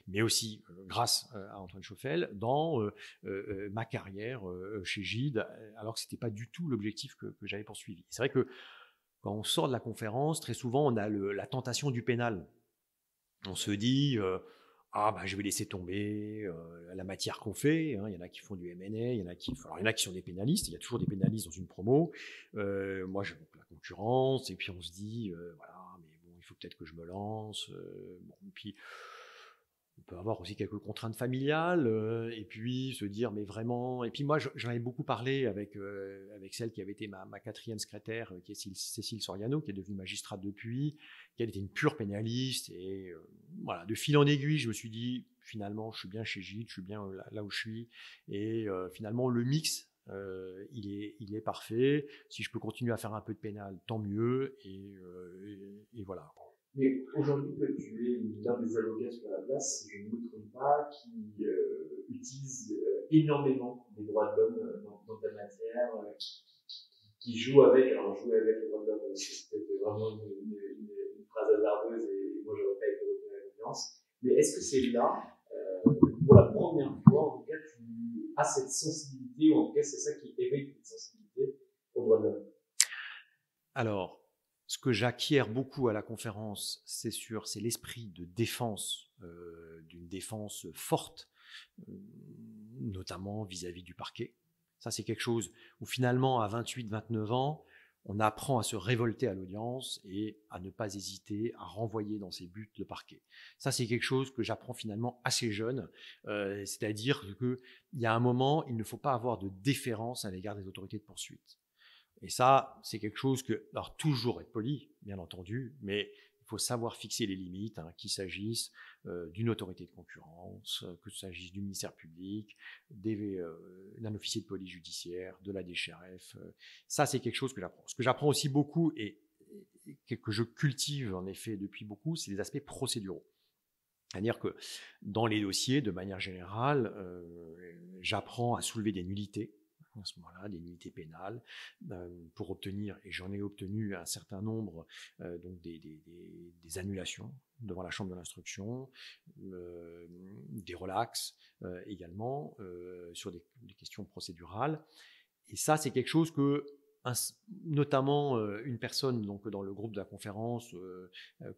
mais aussi grâce à Antoine Chauffel, dans ma carrière chez Gide, alors que ce n'était pas du tout l'objectif que j'avais poursuivi. C'est vrai que quand on sort de la conférence, très souvent, on a la tentation du pénal. On se dit, je vais laisser tomber la matière qu'on fait. Hein. Il y en a qui font du M&A, il y en a qui sont des pénalistes. Il y a toujours des pénalistes dans une promo. Moi, j'ai la concurrence, et puis on se dit, il faut peut-être que je me lance. Et puis, on peut avoir aussi quelques contraintes familiales, et puis se dire, mais vraiment. Et puis moi, j'en avais beaucoup parlé avec celle qui avait été ma quatrième secrétaire, qui est Cécile Soriano, qui est devenue magistrate depuis, qui elle était une pure pénaliste. Et de fil en aiguille, je me suis dit, finalement, je suis bien chez Gide, je suis bien là où je suis. Et finalement, le mix, il est parfait. Si je peux continuer à faire un peu de pénal, tant mieux. Et voilà. Mais aujourd'hui, tu es l'un des avocats sur la place, si je ne me trompe pas, qui utilise énormément les droits de l'homme dans ta matière, qui joue avec. Alors, jouer avec les droits de l'homme, c'était vraiment une phrase hasardeuse et moi, je n'aurais pas été retenu à la confiance. Mais est-ce que c'est là, pour la première fois, en tout cas, tu as cette sensibilité, ou en tout cas, c'est ça qui éveille cette sensibilité aux droits de l'homme? Alors, ce que j'acquiers beaucoup à la conférence, c'est l'esprit de défense, d'une défense forte, notamment vis-à-vis du parquet. Ça, c'est quelque chose où finalement, à 28-29 ans, on apprend à se révolter à l'audience et à ne pas hésiter à renvoyer dans ses buts le parquet. Ça, c'est quelque chose que j'apprends finalement assez jeune, c'est-à-dire qu'il y a un moment, il ne faut pas avoir de déférence à l'égard des autorités de poursuite. Et ça, c'est quelque chose alors toujours être poli, bien entendu, mais il faut savoir fixer les limites, qu'il s'agisse d'une autorité de concurrence, que s'agisse du ministère public, d'un officier de police judiciaire, de la DGRF. Ça, c'est quelque chose que j'apprends. Ce que j'apprends aussi beaucoup et que je cultive en effet depuis beaucoup, c'est les aspects procéduraux. C'est-à-dire que dans les dossiers, de manière générale, j'apprends à soulever des nullités. À ce moment-là, des nullités pénales, pour obtenir, et j'en ai obtenu un certain nombre, donc des annulations devant la chambre de l'instruction, des relax également, sur des questions procédurales. Et ça, c'est quelque chose que, notamment une personne donc, dans le groupe de la conférence,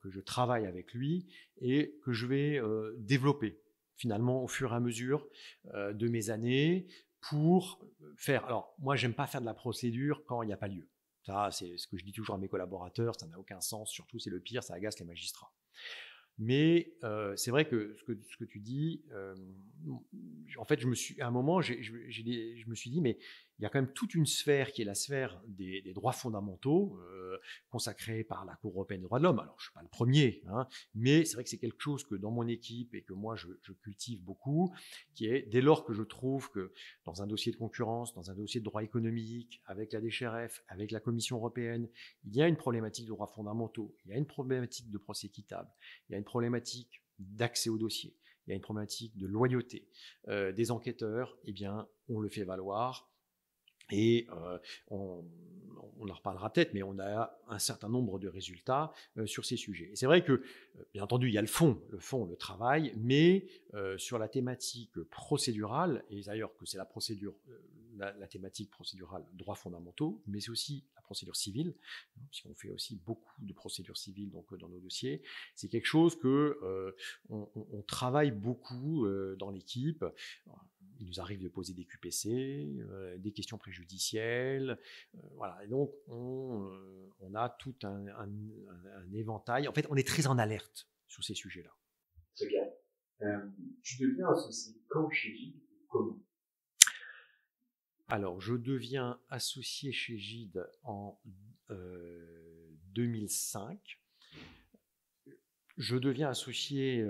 que je travaille avec lui, et que je vais développer finalement au fur et à mesure de mes années, pour faire. Alors, moi, j'aime pas faire de la procédure quand il n'y a pas lieu. Ça, c'est ce que je dis toujours à mes collaborateurs, ça n'a aucun sens, surtout c'est le pire, ça agace les magistrats. Mais c'est vrai que ce que tu dis, en fait, à un moment, je me suis dit, mais il y a quand même toute une sphère qui est la sphère des droits fondamentaux consacrée par la Cour européenne des droits de l'homme. Alors, je ne suis pas le premier, hein, mais c'est vrai que c'est quelque chose que dans mon équipe et que moi, je cultive beaucoup, qui est dès lors que je trouve que dans un dossier de concurrence, dans un dossier de droit économique, avec la DCRF, avec la Commission européenne, il y a une problématique de droits fondamentaux, il y a une problématique de procès équitable, il y a une problématique d'accès au dossier, il y a une problématique de loyauté des enquêteurs, eh bien, on le fait valoir. Et on en reparlera peut-être, mais on a un certain nombre de résultats sur ces sujets. Et c'est vrai que, bien entendu, il y a le fond, le travail, mais sur la thématique procédurale, et d'ailleurs que c'est la procédure, la thématique procédurale droits fondamentaux, mais c'est aussi la procédure civile, hein, puisqu'on fait aussi beaucoup de procédures civiles donc, dans nos dossiers. C'est quelque chose que on travaille beaucoup dans l'équipe. Il nous arrive de poser des QPC, des questions préjudicielles, voilà. Et donc on a tout un éventail. En fait, on est très en alerte sur ces sujets-là. Très clair. Tu deviens associé quand chez Gide, comment? Alors, je deviens associé chez Gide en 2005. Je deviens associé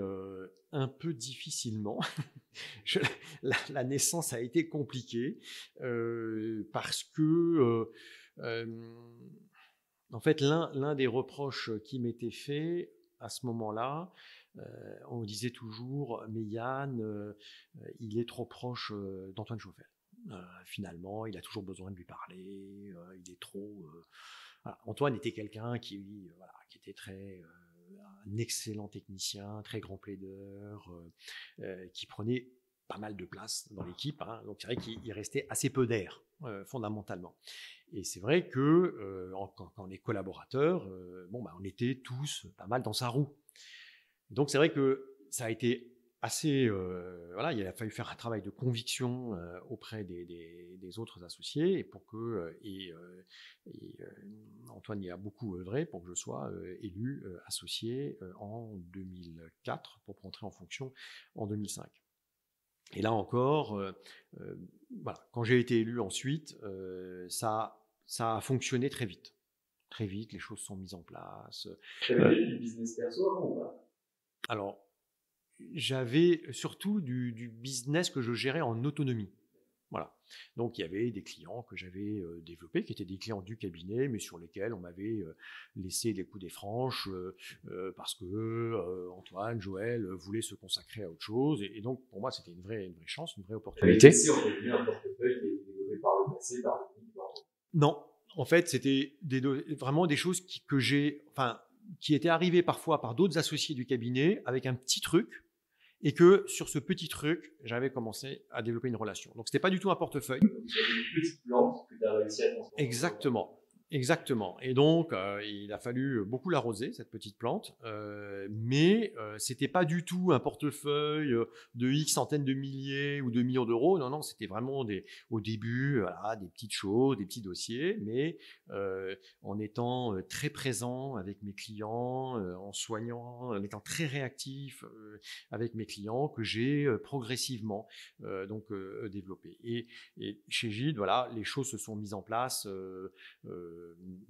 un peu difficilement. La naissance a été compliquée parce que, en fait, l'un des reproches qui m'était fait à ce moment-là, on disait toujours, mais Yann, il est trop proche d'Antoine Jouffel. Finalement, il a toujours besoin de lui parler, il est trop... Voilà. Antoine était quelqu'un qui était très... un excellent technicien, très grand plaideur, qui prenait pas mal de place dans l'équipe, hein. Donc c'est vrai qu'il restait assez peu d'air, fondamentalement. Et c'est vrai que quand on est collaborateur, on était tous pas mal dans sa roue. Donc c'est vrai que ça a été assez, il a fallu faire un travail de conviction auprès des autres associés et pour que Antoine y a beaucoup œuvré pour que je sois élu associé en 2004 pour rentrer en fonction en 2005. Et là encore, quand j'ai été élu ensuite, ça a fonctionné très vite. Très vite, les choses sont mises en place. Tu avais du business perso avant ou pas? Alors, j'avais surtout du business que je gérais en autonomie. Voilà. Donc, il y avait des clients que j'avais développés, qui étaient des clients du cabinet, mais sur lesquels on m'avait laissé les coups des franches parce que Antoine, Joël voulaient se consacrer à autre chose. Et donc, pour moi, c'était une vraie chance, une vraie opportunité. Tu avais laissé un portefeuille qui a été développé par le passé, par le temps. Non. En fait, c'était vraiment des choses qui étaient arrivées parfois par d'autres associés du cabinet avec un petit truc. Et que sur ce petit truc, j'avais commencé à développer une relation. Donc, ce n'était pas du tout un portefeuille. Donc, il y avait une petite plante que tu as réussi à transformer. Exactement. Et donc, il a fallu beaucoup l'arroser, cette petite plante. Mais ce n'était pas du tout un portefeuille de X centaines de milliers ou de millions d'euros. Non, c'était vraiment au début, des petites choses, des petits dossiers. Mais en étant très présent avec mes clients, en soignant, en étant très réactif avec mes clients, que j'ai progressivement développé. Et chez Gide, les choses se sont mises en place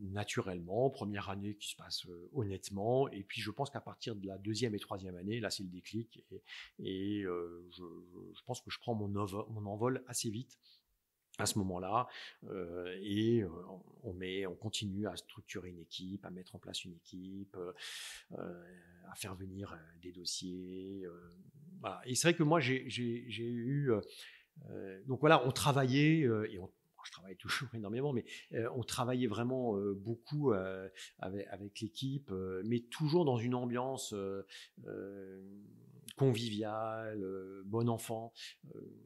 naturellement, première année qui se passe honnêtement, et puis je pense qu'à partir de la deuxième et troisième année, là c'est le déclic, et je pense que je prends mon envol assez vite à ce moment-là, on continue à structurer une équipe, à mettre en place une équipe, à faire venir des dossiers, voilà. Et c'est vrai que moi j'ai eu on travaillait je travaille toujours énormément, mais on travaillait vraiment beaucoup avec l'équipe, mais toujours dans une ambiance conviviale, bon enfant.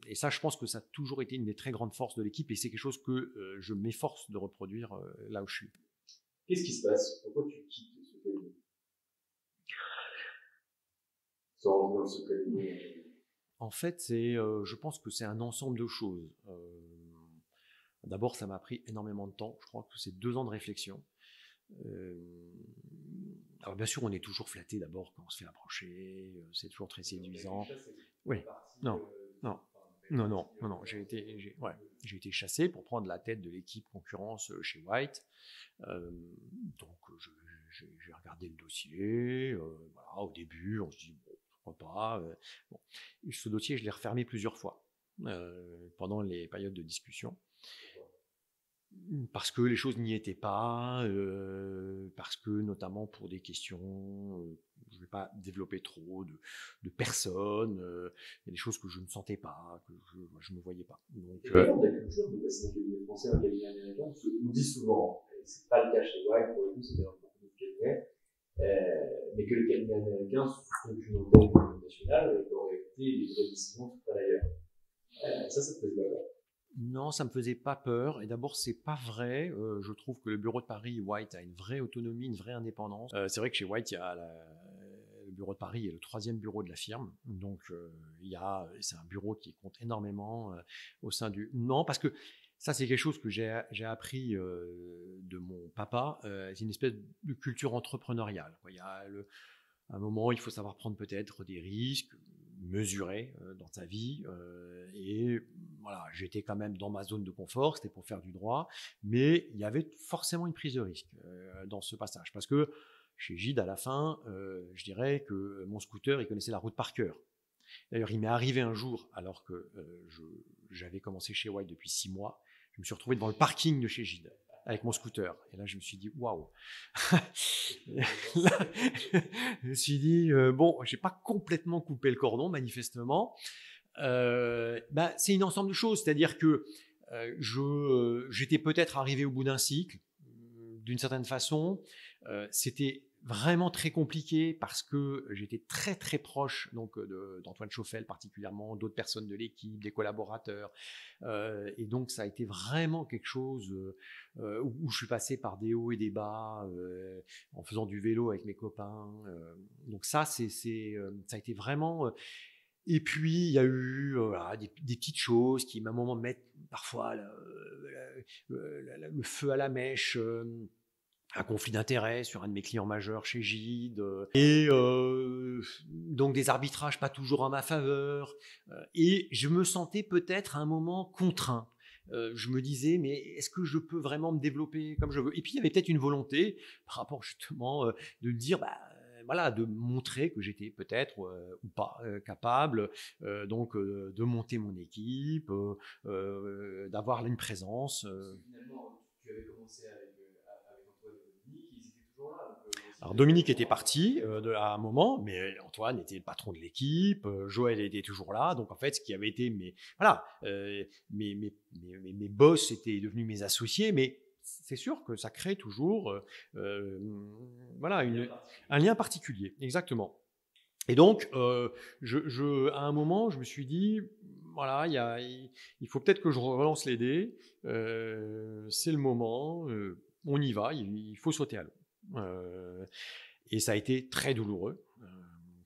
Et ça, je pense que ça a toujours été une des très grandes forces de l'équipe et c'est quelque chose que je m'efforce de reproduire là où je suis. Qu'est-ce qui se passe? Pourquoi tu quittes ce cabinet? Sans rentrer dans ce cabinet. En fait, je pense que c'est un ensemble de choses. D'abord, ça m'a pris énormément de temps. Je crois que c'est 2 ans de réflexion. Alors bien sûr, on est toujours flatté d'abord quand on se fait approcher. C'est toujours très séduisant. Oui. Non. Non. J'ai été chassé pour prendre la tête de l'équipe concurrence chez White. Donc, j'ai regardé le dossier. Voilà, au début, on se dit, bon, pourquoi pas. Bon. Ce dossier, je l'ai refermé plusieurs fois pendant les périodes de discussion. Parce que les choses n'y étaient pas, parce que notamment pour des questions, je ne vais pas développer trop de personnes, il y a des choses que je ne sentais pas, que je ne me voyais pas. Donc, et d'ailleurs, la culture de passer d'un cabinet français à un cabinet américain, parce qu'on dit souvent, et c'est pas le cas chez White, pour le coup, c'est dans beaucoup de cabinets, mais que les cabinets américains sont une antenne nationale et qu'en réalité, les vraies décisions sont pas d'ailleurs. Ça te plaît pas? Non, ça me faisait pas peur. Et d'abord, c'est pas vrai. Je trouve que le bureau de Paris, White, a une vraie autonomie, une vraie indépendance. C'est vrai que chez White, il y a le bureau de Paris est le 3e bureau de la firme. Donc, c'est un bureau qui compte énormément au sein du. Non, parce que ça, c'est quelque chose que j'ai appris de mon papa. C'est une espèce de culture entrepreneuriale, quoi. Il y a à un moment, il faut savoir prendre peut-être des risques, mesurer dans sa vie. Et voilà, j'étais quand même dans ma zone de confort, c'était pour faire du droit, mais il y avait forcément une prise de risque dans ce passage. Parce que chez Gide, à la fin, je dirais que mon scooter, il connaissait la route par cœur. D'ailleurs, il m'est arrivé un jour, alors que j'avais commencé chez White depuis 6 mois, je me suis retrouvé devant le parking de chez Gide avec mon scooter. Et là, je me suis dit, waouh. Je me suis dit, bon, j'ai pas complètement coupé le cordon, manifestement. C'est une ensemble de choses. C'est-à-dire que j'étais peut-être arrivé au bout d'un cycle, d'une certaine façon. C'était vraiment très compliqué parce que j'étais très très proche donc d'Antoine Chauffel particulièrement, d'autres personnes de l'équipe, des collaborateurs, et donc ça a été vraiment quelque chose où je suis passé par des hauts et des bas en faisant du vélo avec mes copains, donc ça ça a été vraiment et puis il y a eu voilà, des petites choses qui à un moment mettent parfois le feu à la mèche, un conflit d'intérêts sur un de mes clients majeurs chez Gide, et donc des arbitrages pas toujours en ma faveur, et je me sentais peut-être à un moment contraint. Je me disais, mais est-ce que je peux vraiment me développer comme je veux? Et puis il y avait peut-être une volonté par rapport justement de dire, voilà, de montrer que j'étais peut-être ou pas capable, donc de monter mon équipe, d'avoir une présence. Finalement, tu avais commencé avec Antoine et Dominique, ils étaient toujours là. Alors Dominique était parti à un moment, mais Antoine était le patron de l'équipe, Joël était toujours là, donc en fait ce qui avait été mes boss étaient devenus mes associés, mais c'est sûr que ça crée toujours voilà, un lien particulier, exactement. Et donc, à un moment, je me suis dit, voilà, il faut peut-être que je relance les dés, c'est le moment, on y va, il faut sauter à l'eau. Et ça a été très douloureux,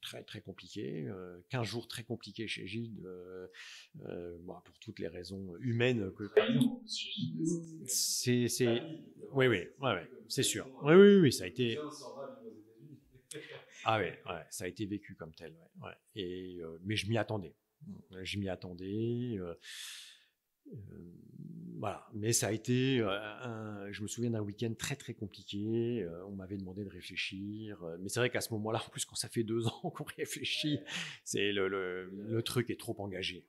très très compliqué, 15 jours très compliqués chez Gide, pour toutes les raisons humaines que oui, c'est sûr. Oui, ça a été. Ah ouais, ça a été vécu comme tel, ouais. Et mais je m'y attendais. Voilà, mais ça a été, je me souviens d'un week-end très très compliqué, on m'avait demandé de réfléchir, mais c'est vrai qu'à ce moment-là, en plus quand ça fait 2 ans qu'on réfléchit, c'est le truc est trop engagé,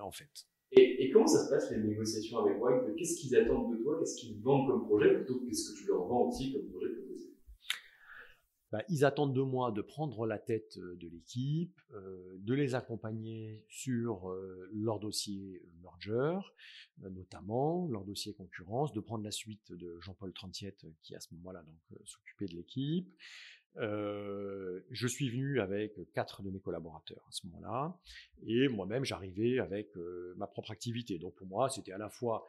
en fait. Et comment ça se passe les négociations avec White? Qu'est-ce qu'ils attendent de toi? Qu'est-ce qu'ils vendent comme projet plutôt que qu'est-ce que tu leur vends aussi comme projet proposé? Ils attendent de moi de prendre la tête de l'équipe, de les accompagner sur leur dossier merger, notamment leur dossier concurrence, de prendre la suite de Jean-Paul Trantiette qui à ce moment-là donc s'occupait de l'équipe. Je suis venu avec 4 de mes collaborateurs à ce moment-là, et moi-même j'arrivais avec ma propre activité. Donc pour moi, c'était à la fois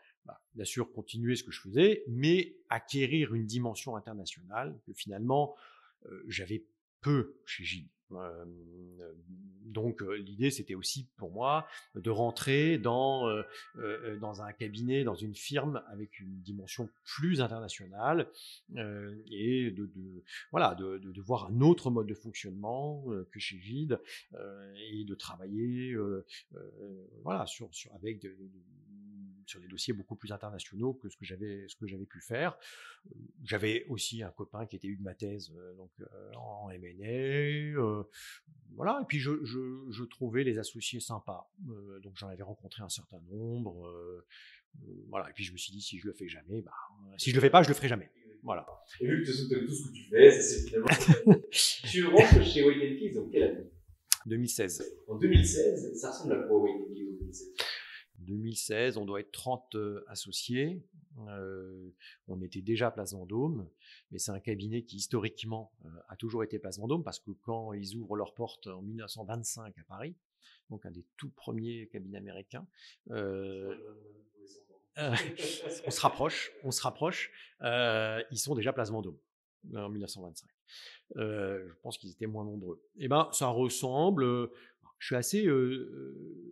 bien sûr continuer ce que je faisais, mais acquérir une dimension internationale que finalement j'avais peu chez Gide. Donc l'idée c'était aussi pour moi de rentrer dans un cabinet, dans une firme avec une dimension plus internationale et de voir un autre mode de fonctionnement que chez Gide et de travailler sur des dossiers beaucoup plus internationaux que ce que j'avais pu faire. J'avais aussi un copain qui était eu de ma thèse en M&A. Voilà, et puis je trouvais les associés sympas. Donc j'en avais rencontré un certain nombre. Voilà, et puis je me suis dit, si je le fais jamais, si je le fais pas, je le ferai jamais. Voilà. Et vu que tu aimes tout ce que tu fais, ça c'est finalement. Tu rentres chez White & Case en quelle année? 2016. En 2016, ça ressemble à quoi White & Case en 2016? 2016, on doit être 30 associés. On était déjà à Place Vendôme, mais c'est un cabinet qui historiquement a toujours été Place Vendôme parce que quand ils ouvrent leurs portes en 1925 à Paris, donc un des tout premiers cabinets américains, on se rapproche. Ils sont déjà Place Vendôme en 1925. Je pense qu'ils étaient moins nombreux. Et ça ressemble. Je suis assez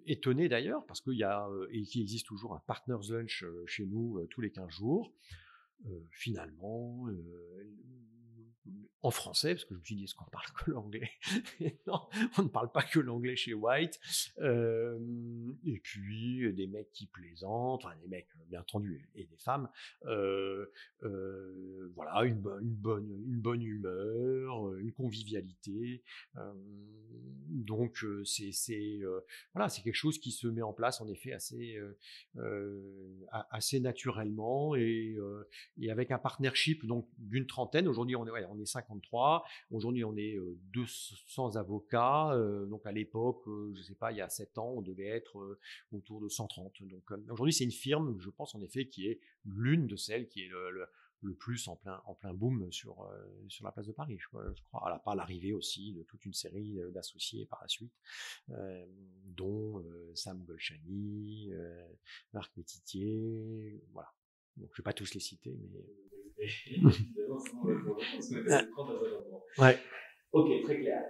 étonné d'ailleurs parce qu'il existe toujours un partners lunch chez nous tous les 15 jours. Finalement, en français, parce que je me suis dit, est-ce qu'on parle que l'anglais? Non, on ne parle pas que l'anglais chez White. Et puis, des mecs qui plaisantent, enfin des mecs, bien entendu, et des femmes. Voilà, une bonne humeur, une convivialité. Donc, c'est quelque chose qui se met en place, en effet, assez naturellement et avec un partnership donc d'une trentaine. Aujourd'hui, on est 53. Aujourd'hui, on est 200 avocats. Donc, à l'époque, je ne sais pas, il y a 7 ans, on devait être autour de 130. Donc, aujourd'hui, c'est une firme, je pense, en effet, qui est l'une de celles qui est le plus en plein boom sur la place de Paris, je crois. Par l'arrivée aussi de toute une série d'associés par la suite, dont Sam Golshani, Marc Métitier, voilà. Donc, je ne vais pas tous les citer, mais... Ouais. Ok, très clair.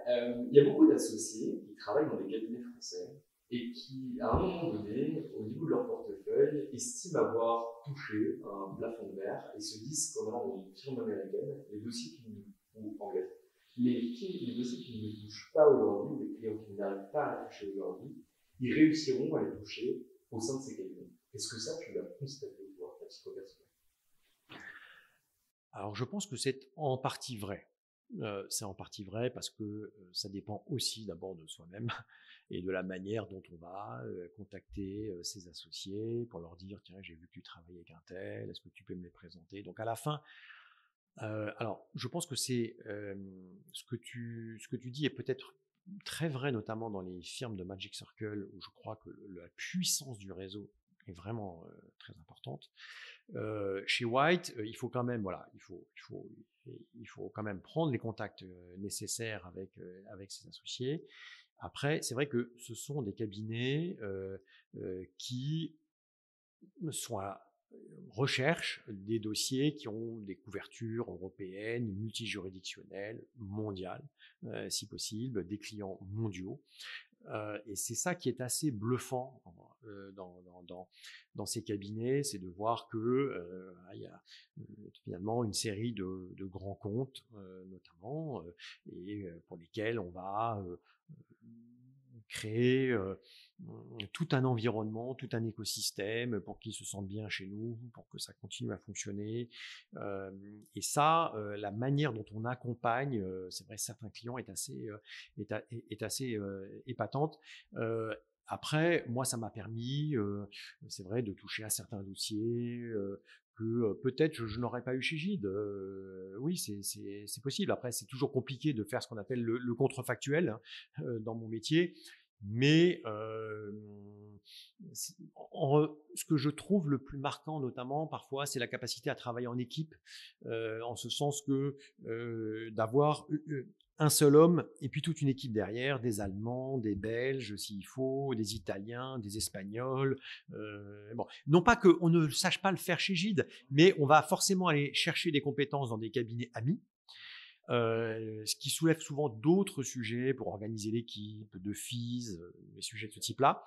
Il y a beaucoup d'associés qui travaillent dans des cabinets français et qui, à un moment donné, au niveau de leur portefeuille, estiment avoir touché un plafond de verre et se disent qu'en allant dans une firme américaine, les dossiers ou anglaises, les dossiers qui ne touchent pas aujourd'hui, les clients qui n'arrivent pas à toucher aujourd'hui, ils réussiront à les toucher au sein de ces cabinets. Est-ce que ça, tu l'as constaté, toi, à titre personnel? Alors, je pense que c'est en partie vrai. C'est en partie vrai parce que ça dépend aussi d'abord de soi-même et de la manière dont on va contacter ses associés pour leur dire, tiens, j'ai vu que tu travailles avec un tel, est-ce que tu peux me les présenter? Donc, à la fin, alors, je pense que c'est ce que tu dis est peut-être très vrai, notamment dans les firmes de Magic Circle, où je crois que la puissance du réseau est vraiment très importante. Chez White, il faut quand même, il faut quand même prendre les contacts nécessaires avec ses associés. Après, c'est vrai que ce sont des cabinets qui recherchent des dossiers qui ont des couvertures européennes, multijuridictionnelles, mondiales, si possible, des clients mondiaux. Et c'est ça qui est assez bluffant dans ces cabinets, c'est de voir que il y a finalement une série de grands comptes, notamment, et pour lesquels on va créer tout un environnement, tout un écosystème pour qu'ils se sentent bien chez nous, pour que ça continue à fonctionner. Et ça, la manière dont on accompagne, c'est vrai, certains clients est assez épatante. Après, moi, ça m'a permis, c'est vrai, de toucher à certains dossiers que peut-être je n'aurais pas eu chez Gide. Oui, c'est possible. Après, c'est toujours compliqué de faire ce qu'on appelle le contrefactuel dans mon métier. Mais ce que je trouve le plus marquant, notamment parfois, c'est la capacité à travailler en équipe, en ce sens que d'avoir un seul homme et puis toute une équipe derrière, des Allemands, des Belges s'il faut, des Italiens, des Espagnols. Bon, non pas qu'on ne sache pas le faire chez Gide, mais on va forcément aller chercher des compétences dans des cabinets amis. ce qui soulève souvent d'autres sujets pour organiser l'équipe, de fees, des sujets de ce type-là.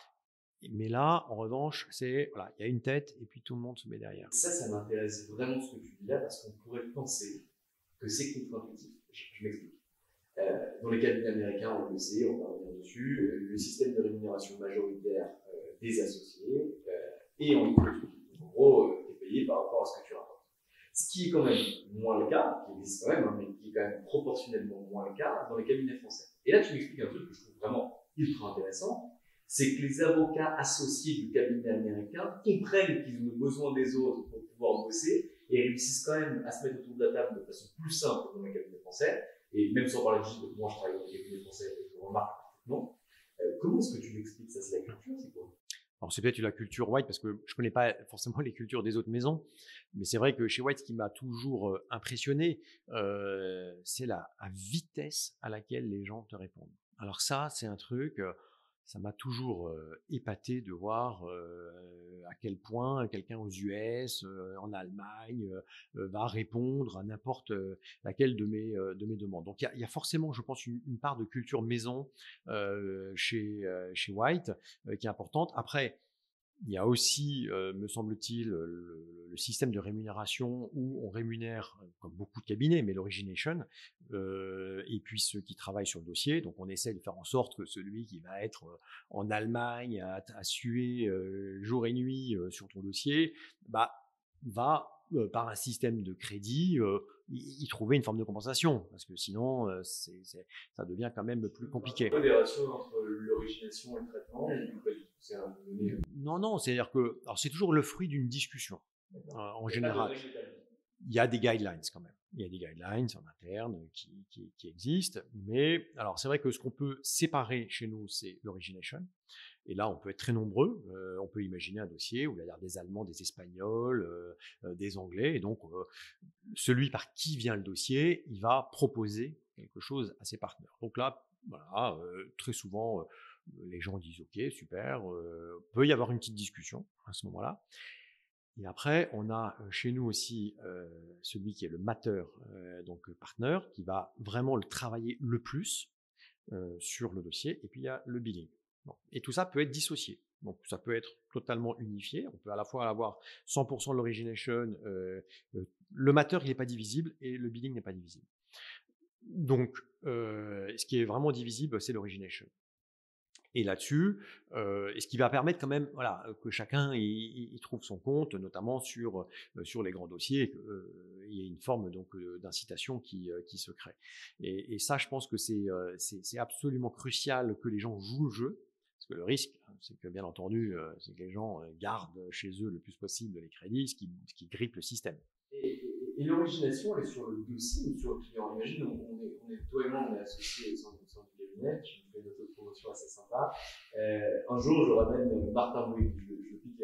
Mais là, en revanche, voilà, il y a une tête et puis tout le monde se met derrière. Ça m'intéresse vraiment ce que tu dis là, parce qu'on pourrait penser que c'est contre-intuitif. Je m'explique. Dans les cabinets américains, on le sait, on va revenir dessus, le système de rémunération majoritaire des associés est en ligne. En gros, tu es payé par rapport à ce que tu rapportes. Ce qui est quand même moins le cas, qui existe quand même, mais qui est quand même proportionnellement moins le cas dans les cabinets français. Et là, tu m'expliques un truc que je trouve vraiment ultra intéressant, c'est que les avocats associés du cabinet américain comprennent qu'ils ont besoin des autres pour pouvoir bosser et réussissent quand même à se mettre autour de la table de façon plus simple que dans les cabinets français. Et même sans parler de Gilles, moi je travaille dans les cabinets français et je remarque parfaitement. Comment est-ce que tu l'expliques ça? C'est la culture, c'est quoi? Alors, c'est peut-être la culture White, parce que je ne connais pas forcément les cultures des autres maisons, mais c'est vrai que chez White, ce qui m'a toujours impressionné, c'est la vitesse à laquelle les gens te répondent. Alors ça, c'est un truc, ça m'a toujours épaté de voir à quel point quelqu'un aux US, en Allemagne, va répondre à n'importe laquelle de mes demandes. Donc il y a forcément, je pense, une part de culture maison chez White qui est importante. Après, il y a aussi, me semble-t-il, le système de rémunération où on rémunère, comme beaucoup de cabinets, mais l'origination, et puis ceux qui travaillent sur le dossier. Donc, on essaie de faire en sorte que celui qui va être en Allemagne à suer jour et nuit sur ton dossier, va par un système de crédit y trouver une forme de compensation, parce que sinon ça devient quand même plus compliqué. Des ratios entre l'origination et le traitement, Non, c'est-à-dire que c'est toujours le fruit d'une discussion en général. Il y a des guidelines quand même. Il y a des guidelines en interne qui existent, mais alors c'est vrai que ce qu'on peut séparer chez nous, c'est l'origination. Et là, on peut être très nombreux. On peut imaginer un dossier où il y a des Allemands, des Espagnols, des Anglais. Et donc, celui par qui vient le dossier, il va proposer quelque chose à ses partenaires. Donc là, voilà, très souvent, les gens disent « Ok, super ». Peut y avoir une petite discussion à ce moment-là. Et après, on a chez nous aussi celui qui est le matter, donc partner, qui va vraiment le travailler le plus sur le dossier. Et puis, il y a le billing. Bon. Et tout ça peut être dissocié. Donc, ça peut être totalement unifié. On peut à la fois avoir 100% de l'origination. Le matter, il n'est pas divisible et le billing n'est pas divisible. Donc, ce qui est vraiment divisible, c'est l'origination. Et là-dessus, et ce qui va permettre quand même, voilà, que chacun y trouve son compte, notamment sur les grands dossiers, il y a une forme donc d'incitation qui se crée. Et ça, je pense que c'est absolument crucial que les gens jouent le jeu. Parce que le risque, c'est que bien entendu, c'est que les gens gardent chez eux le plus possible les crédits, ce qui grippe le système. Et l'origination, elle est sur le dossier ou sur le client? Imagine, on est toi et moi, on est associés au sein du cabinet, qui nous fait une autopromotion assez sympa. Un jour, je ramène Martin Bouygues, je le pique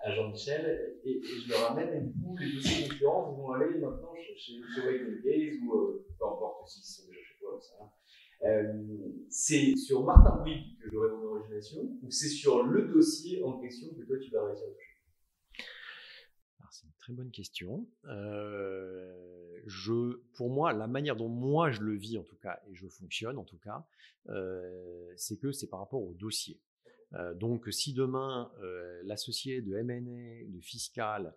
à Jean-Michel, et je le ramène, et du coup, les dossiers concurrents vont aller maintenant chez White & Case, ou peu importe s'ils sont déjà chez toi, ça. C'est sur Martin Bouygues que j'aurai mon origination, ou c'est sur le dossier en question que toi tu vas réussir à toucher? C'est une très bonne question. Pour moi, la manière dont moi je le vis en tout cas, et je fonctionne en tout cas, c'est que c'est par rapport au dossier. Donc si demain l'associé de M&A, de fiscal,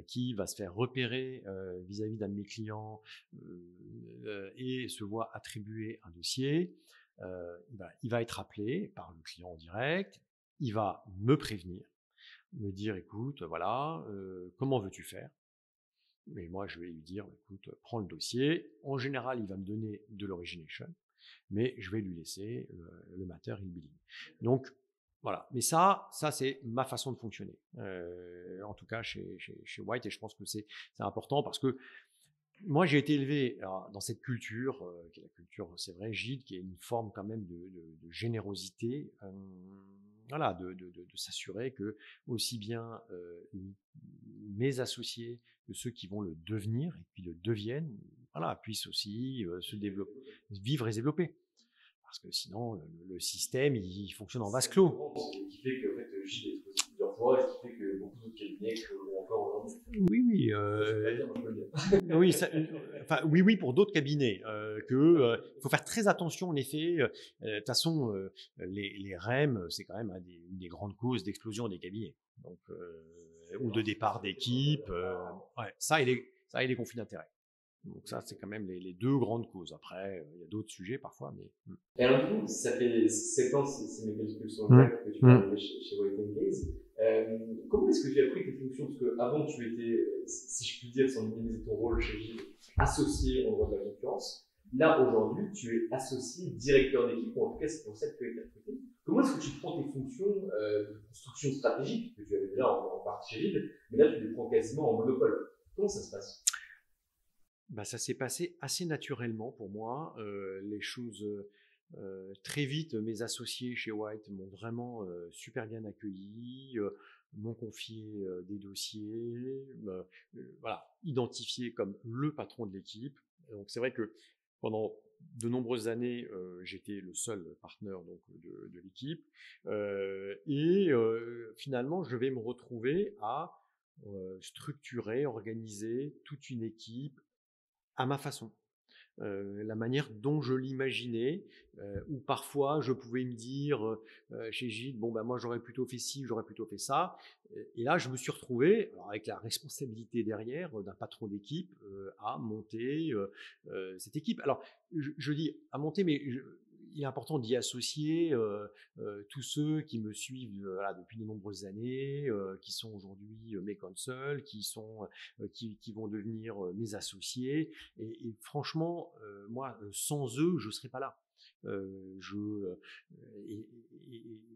qui va se faire repérer vis-à-vis d'un de mes clients et se voit attribuer un dossier, il va être appelé par le client en direct, il va me prévenir, me dire écoute, voilà, comment veux-tu faire? Mais moi je vais lui dire écoute, prends le dossier. En général, il va me donner de l'origination, mais je vais lui laisser le matter et le billing. Donc voilà, mais ça c'est ma façon de fonctionner, en tout cas chez White, et je pense que c'est important parce que moi j'ai été élevé dans cette culture, qui est la culture, c'est vrai, Gilles, qui est une forme quand même de générosité, voilà, de s'assurer que aussi bien mes associés que ceux qui vont le devenir et puis le deviennent, voilà, puissent aussi se développer, vivre et se développer. Parce que sinon, le système, il fonctionne en vase clos. Ce qui fait qu'en fait, Gilles est exposé plusieurs entourage qui fait que beaucoup d'autres cabinets créeront encore aujourd'hui. Oui, oui, oui, pour d'autres cabinets. Il faut faire très attention, en effet. De toute façon, les REM, c'est quand même une des grandes causes d'explosion des cabinets. Donc, ou de départ d'équipe. Ouais, ça et les conflits d'intérêts. Donc ça, c'est quand même les deux grandes causes. Après, il y a d'autres sujets parfois, mais... Et alors du coup, ça fait 7 ans, si mes calculs sont exacts, que tu es arrivé chez White & Case. Comment est-ce que tu as pris tes fonctions? Parce qu'avant, tu étais, si je puis dire, sans minimiser ton rôle chez Gilles, associé en droit de la concurrence. Là, aujourd'hui, tu es associé directeur d'équipe, ou en tout cas, c'est pour ça que tu as été recruté. Comment est-ce que tu prends tes fonctions de construction stratégique, que tu avais déjà en partie chez Gilles, mais là, tu les prends quasiment en monopole? Comment ça se passe? Ça s'est passé assez naturellement pour moi. Les choses très vite, mes associés chez White m'ont vraiment super bien accueilli, m'ont confié des dossiers, voilà, identifié comme le patron de l'équipe. Donc c'est vrai que pendant de nombreuses années, j'étais le seul partenaire donc de l'équipe, et finalement je vais me retrouver à structurer, organiser toute une équipe à ma façon, la manière dont je l'imaginais, où parfois je pouvais me dire chez Gilles, bon moi j'aurais plutôt fait ci, j'aurais plutôt fait ça, et là je me suis retrouvé, alors, avec la responsabilité derrière d'un patron d'équipe, à monter cette équipe. Alors je dis à monter, mais il est important d'y associer tous ceux qui me suivent voilà, depuis de nombreuses années, qui sont aujourd'hui mes consuls, qui vont devenir mes associés. Et franchement, moi, sans eux, je ne serais pas là.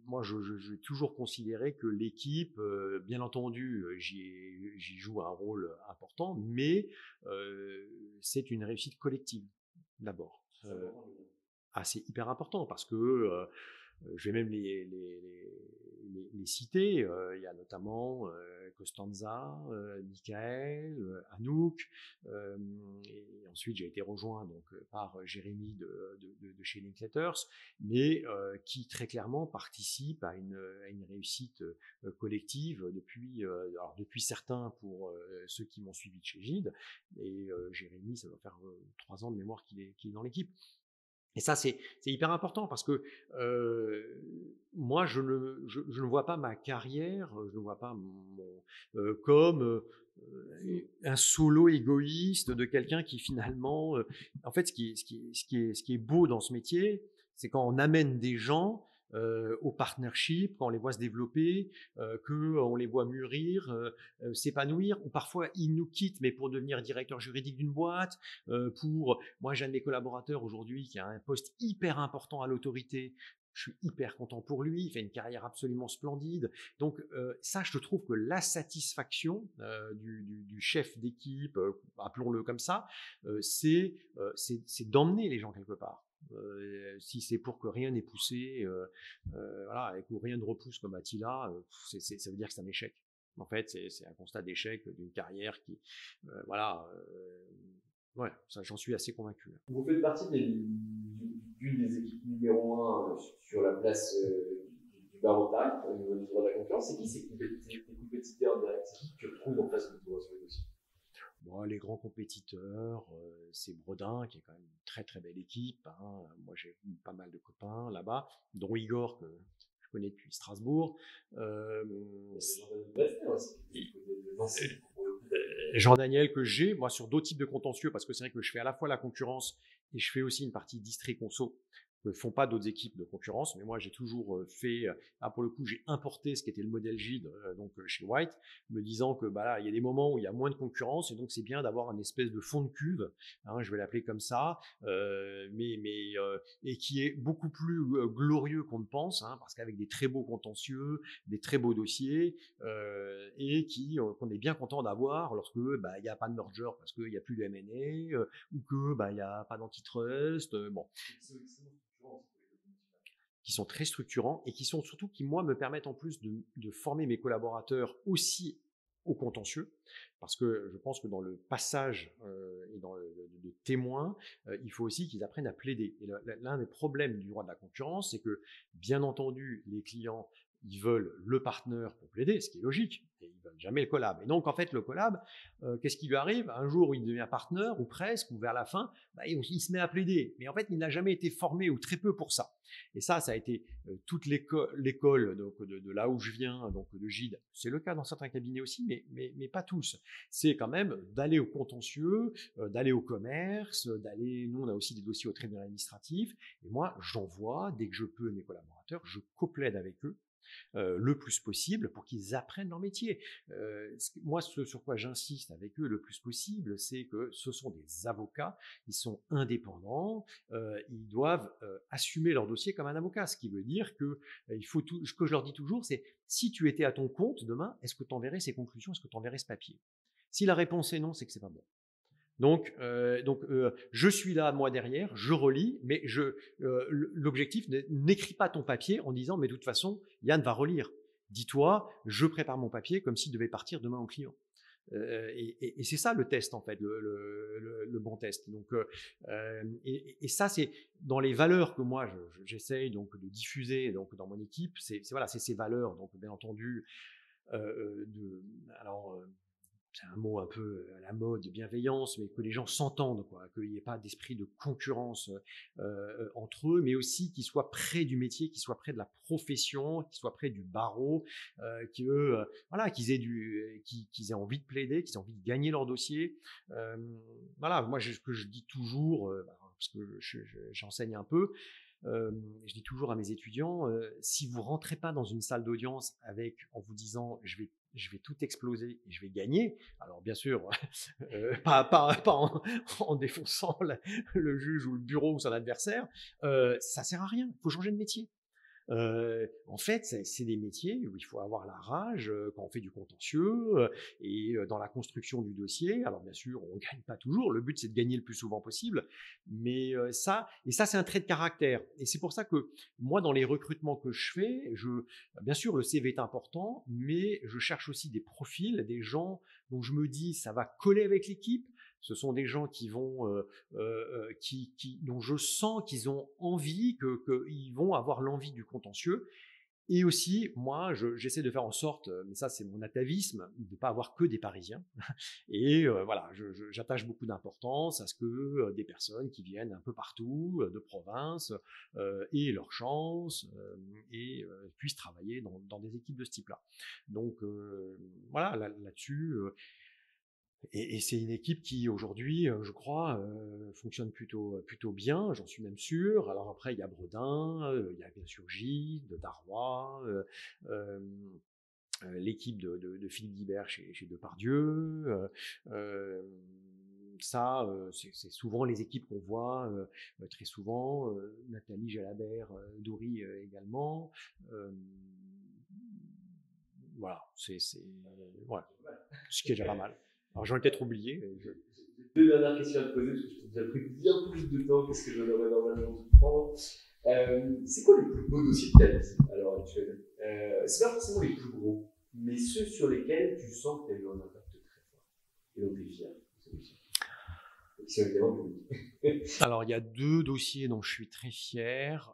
Moi, j'ai toujours considéré que l'équipe, bien entendu, j'y joue un rôle important, mais c'est une réussite collective d'abord. C'est hyper important parce que je vais même les citer. Il y a notamment Costanza, Michael, Anouk. Et ensuite, j'ai été rejoint donc, par Jérémy de chez Linkletters, mais qui très clairement participe à une réussite collective depuis certains pour ceux qui m'ont suivi de chez Gide. Et Jérémy, ça doit faire 3 ans de mémoire qu'il est dans l'équipe. Et ça, c'est hyper important parce que moi, je ne vois pas ma carrière, je ne vois pas comme un solo égoïste de quelqu'un qui finalement... en fait, ce qui est beau dans ce métier, c'est quand on amène des gens au partnership, quand on les voit se développer, qu'on les voit mûrir, s'épanouir, ou parfois ils nous quittent, mais pour devenir directeur juridique d'une boîte, moi j'ai un de mes collaborateurs aujourd'hui qui a un poste hyper important à l'autorité. Je suis hyper content pour lui, il fait une carrière absolument splendide. Donc ça, je trouve que la satisfaction du chef d'équipe, appelons-le comme ça, c'est d'emmener les gens quelque part. Si c'est pour que rien n'est poussé, voilà, et que rien ne repousse comme Attila, ça veut dire que c'est un échec. En fait, c'est un constat d'échec d'une carrière qui, voilà, ouais, ça, j'en suis assez convaincu. Vous faites partie d'une des équipes numéro 1 sur la place du barreau-taille au niveau du droit de la concurrence. C'est qui ces compétiteurs directs? C'est qui que tu retrouves en face de toi sur le dossier? Bon, les grands compétiteurs, c'est Bredin, qui est quand même une très très belle équipe. Hein. Moi, j'ai pas mal de copains là-bas, dont Igor, que je connais depuis Strasbourg. Jean-Daniel, que j'ai, moi, sur d'autres types de contentieux, parce que c'est vrai que je fais à la fois la concurrence et je fais aussi une partie distrait conso, que ne font pas d'autres équipes de concurrence, mais moi j'ai toujours fait, pour le coup j'ai importé ce qui était le modèle Gide donc chez White, me disant que là il y a des moments où il y a moins de concurrence et donc c'est bien d'avoir une espèce de fond de cuve, hein, je vais l'appeler comme ça, et qui est beaucoup plus glorieux qu'on ne pense, hein, parce qu'avec des très beaux contentieux, des très beaux dossiers, et qu'on est bien content d'avoir lorsque il n'y a pas de merger parce qu'il n'y a plus de M&A, ou que il n'y a pas d'antitrust, bon. Qui sont très structurants et qui sont surtout qui, moi, me permettent en plus de former mes collaborateurs aussi au contentieux, parce que je pense que dans le passage et dans de témoins, il faut aussi qu'ils apprennent à plaider. Et l'un des problèmes du droit de la concurrence, c'est que, bien entendu, les clients ils veulent le partenaire pour plaider, ce qui est logique, et ils veulent jamais le collab. Et donc, en fait, le collab, qu'est-ce qui lui arrive? Un jour où il devient partenaire, ou presque, ou vers la fin, il se met à plaider. Mais en fait, il n'a jamais été formé, ou très peu pour ça. Et ça a été toute l'école donc de là où je viens, donc de Gide. C'est le cas dans certains cabinets aussi, mais pas tous. C'est quand même d'aller au contentieux, d'aller au commerce, nous on a aussi des dossiers au tribunal administratif. Et moi, j'envoie, dès que je peux, mes collaborateurs, je coplaide avec eux le plus possible pour qu'ils apprennent leur métier. Moi, ce sur quoi j'insiste avec eux le plus possible, c'est que ce sont des avocats, ils sont indépendants, ils doivent assumer leur dossier comme un avocat, ce qui veut dire que ce que je leur dis toujours, c'est si tu étais à ton compte demain, est-ce que tu enverrais ces conclusions, est-ce que tu enverrais ce papier? Si la réponse est non, c'est que c'est pas bon. Donc, je suis là, moi, derrière, je relis, mais l'objectif, n'écris pas ton papier en disant, mais de toute façon, Yann va relire. Dis-toi, je prépare mon papier comme s'il devait partir demain au client. Et c'est ça le test, en fait, le bon test. Donc, et ça, c'est dans les valeurs que moi, j'essaye donc de diffuser donc, dans mon équipe, c'est ces valeurs, donc bien entendu, c'est un mot un peu à la mode, bienveillance, mais que les gens s'entendent, quoi, qu'il n'y ait pas d'esprit de concurrence entre eux, mais aussi qu'ils soient près du métier, qu'ils soient près de la profession, qu'ils soient près du barreau, qu'ils aient envie de plaider, qu'ils aient envie de gagner leur dossier. Moi, ce que je dis toujours, parce que j'enseigne un peu, je dis toujours à mes étudiants, si vous rentrez pas dans une salle d'audience en vous disant je vais tout exploser et je vais gagner, alors bien sûr, pas en défonçant le juge ou le bureau ou son adversaire, ça sert à rien, il faut changer de métier. En fait, c'est des métiers où il faut avoir la rage quand on fait du contentieux et dans la construction du dossier. Alors bien sûr, on ne gagne pas toujours. Le but, c'est de gagner le plus souvent possible. Mais ça, c'est un trait de caractère. Et c'est pour ça que moi, dans les recrutements que je fais, bien sûr, le CV est important, mais je cherche aussi des profils, des gens dont je me dis ça va coller avec l'équipe. Ce sont des gens dont je sens qu'ils ont envie, qu'ils vont avoir l'envie du contentieux. Et aussi, moi, j'essaie de faire en sorte, mais ça c'est mon atavisme, de ne pas avoir que des Parisiens. Et j'attache beaucoup d'importance à ce que des personnes qui viennent un peu partout, de province, aient leur chance et puissent travailler dans des équipes de ce type-là. Donc là-dessus... Et c'est une équipe qui, aujourd'hui, je crois, fonctionne plutôt bien, j'en suis même sûr. Alors après, il y a Bredin, il y a bien sûr Gide, Darrois, l'équipe de Philippe Guibert chez Depardieu. C'est souvent les équipes qu'on voit très souvent. Nathalie Jalabert, Doury également. C'est ce qui est déjà pas mal. Alors j'en ai peut-être oublié. Deux dernières questions à te poser, parce que je t'ai déjà pris bien plus de temps que ce que je devrais normalement te prendre. C'est quoi les plus beaux dossiers de ta vie à l'heure actuelle? C'est pas forcément les plus gros, mais ceux sur lesquels tu sens que tu as eu un impact très fort. Et donc tu es fier de celui-ci. Alors il y a deux dossiers dont je suis très fier.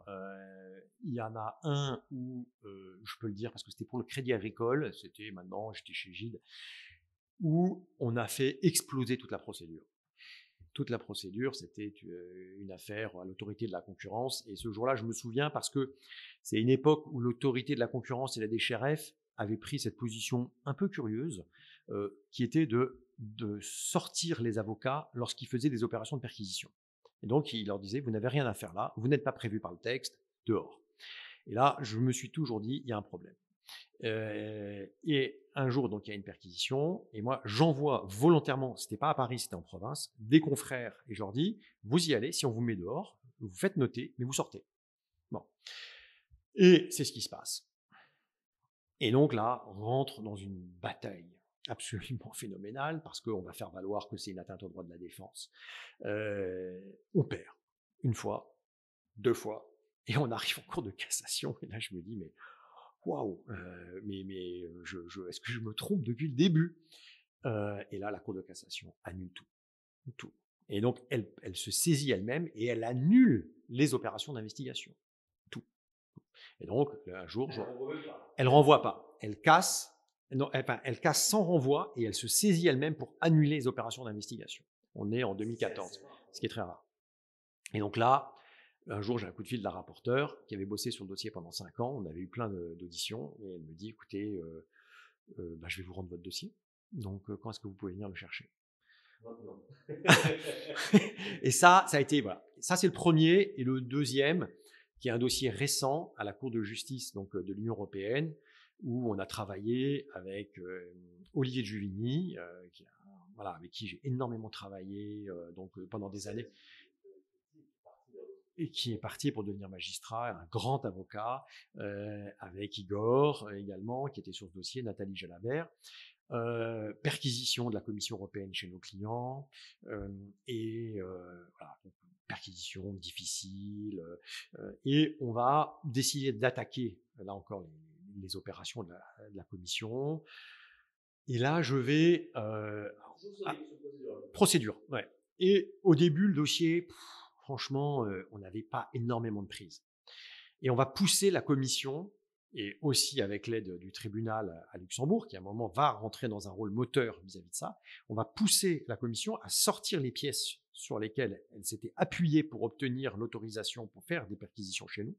Il y en a un où, je peux le dire parce que c'était pour le Crédit Agricole, j'étais chez Gide, où on a fait exploser toute la procédure. Toute la procédure, c'était une affaire à l'autorité de la concurrence. Et ce jour-là, je me souviens parce que c'est une époque où l'autorité de la concurrence et la DGRF avaient pris cette position un peu curieuse, qui était de sortir les avocats lorsqu'ils faisaient des opérations de perquisition. Et donc, il leur disait, vous n'avez rien à faire là, vous n'êtes pas prévu par le texte, dehors. Et là, je me suis toujours dit, il y a un problème. Et un jour, donc, il y a une perquisition, et moi, j'envoie volontairement, c'était pas à Paris, c'était en province, des confrères, et je leur dis, vous y allez, si on vous met dehors, vous faites noter, mais vous sortez. Bon. Et c'est ce qui se passe. Et donc là, on rentre dans une bataille absolument phénoménale, parce qu'on va faire valoir que c'est une atteinte au droit de la défense. On perd, une fois, deux fois, et on arrive en cour de cassation, et là, je me dis, mais waouh, est-ce que je me trompe depuis le début? Et là, la Cour de cassation annule tout. Et donc, elle se saisit elle-même et elle annule les opérations d'investigation. Tout. Et donc, un jour, elle renvoie pas. Elle casse. Non, elle casse sans renvoi et elle se saisit elle-même pour annuler les opérations d'investigation. On est en 2014, ce qui est très rare. Et donc là, un jour, j'ai un coup de fil de la rapporteure qui avait bossé sur le dossier pendant 5 ans. On avait eu plein d'auditions et elle me dit, écoutez, je vais vous rendre votre dossier. Donc, quand est-ce que vous pouvez venir le chercher? Maintenant. Et ça a été, voilà. Ça, c'est le premier. Et le deuxième, qui est un dossier récent à la Cour de justice donc, de l'Union européenne, où on a travaillé avec Olivier de Juvigny, avec qui j'ai énormément travaillé pendant des années, et qui est parti pour devenir magistrat, un grand avocat, avec Igor également, qui était sur ce dossier, Nathalie Jalabert. Perquisition de la Commission européenne chez nos clients, donc, perquisition difficile, et on va décider d'attaquer, là encore, les opérations de la Commission. Et là, je vais... procédure, ouais. Et au début, le dossier, franchement, on n'avait pas énormément de prise. Et on va pousser la Commission, et aussi avec l'aide du tribunal à Luxembourg, qui à un moment va rentrer dans un rôle moteur vis-à-vis de ça, on va pousser la Commission à sortir les pièces sur lesquelles elle s'était appuyée pour obtenir l'autorisation pour faire des perquisitions chez nous.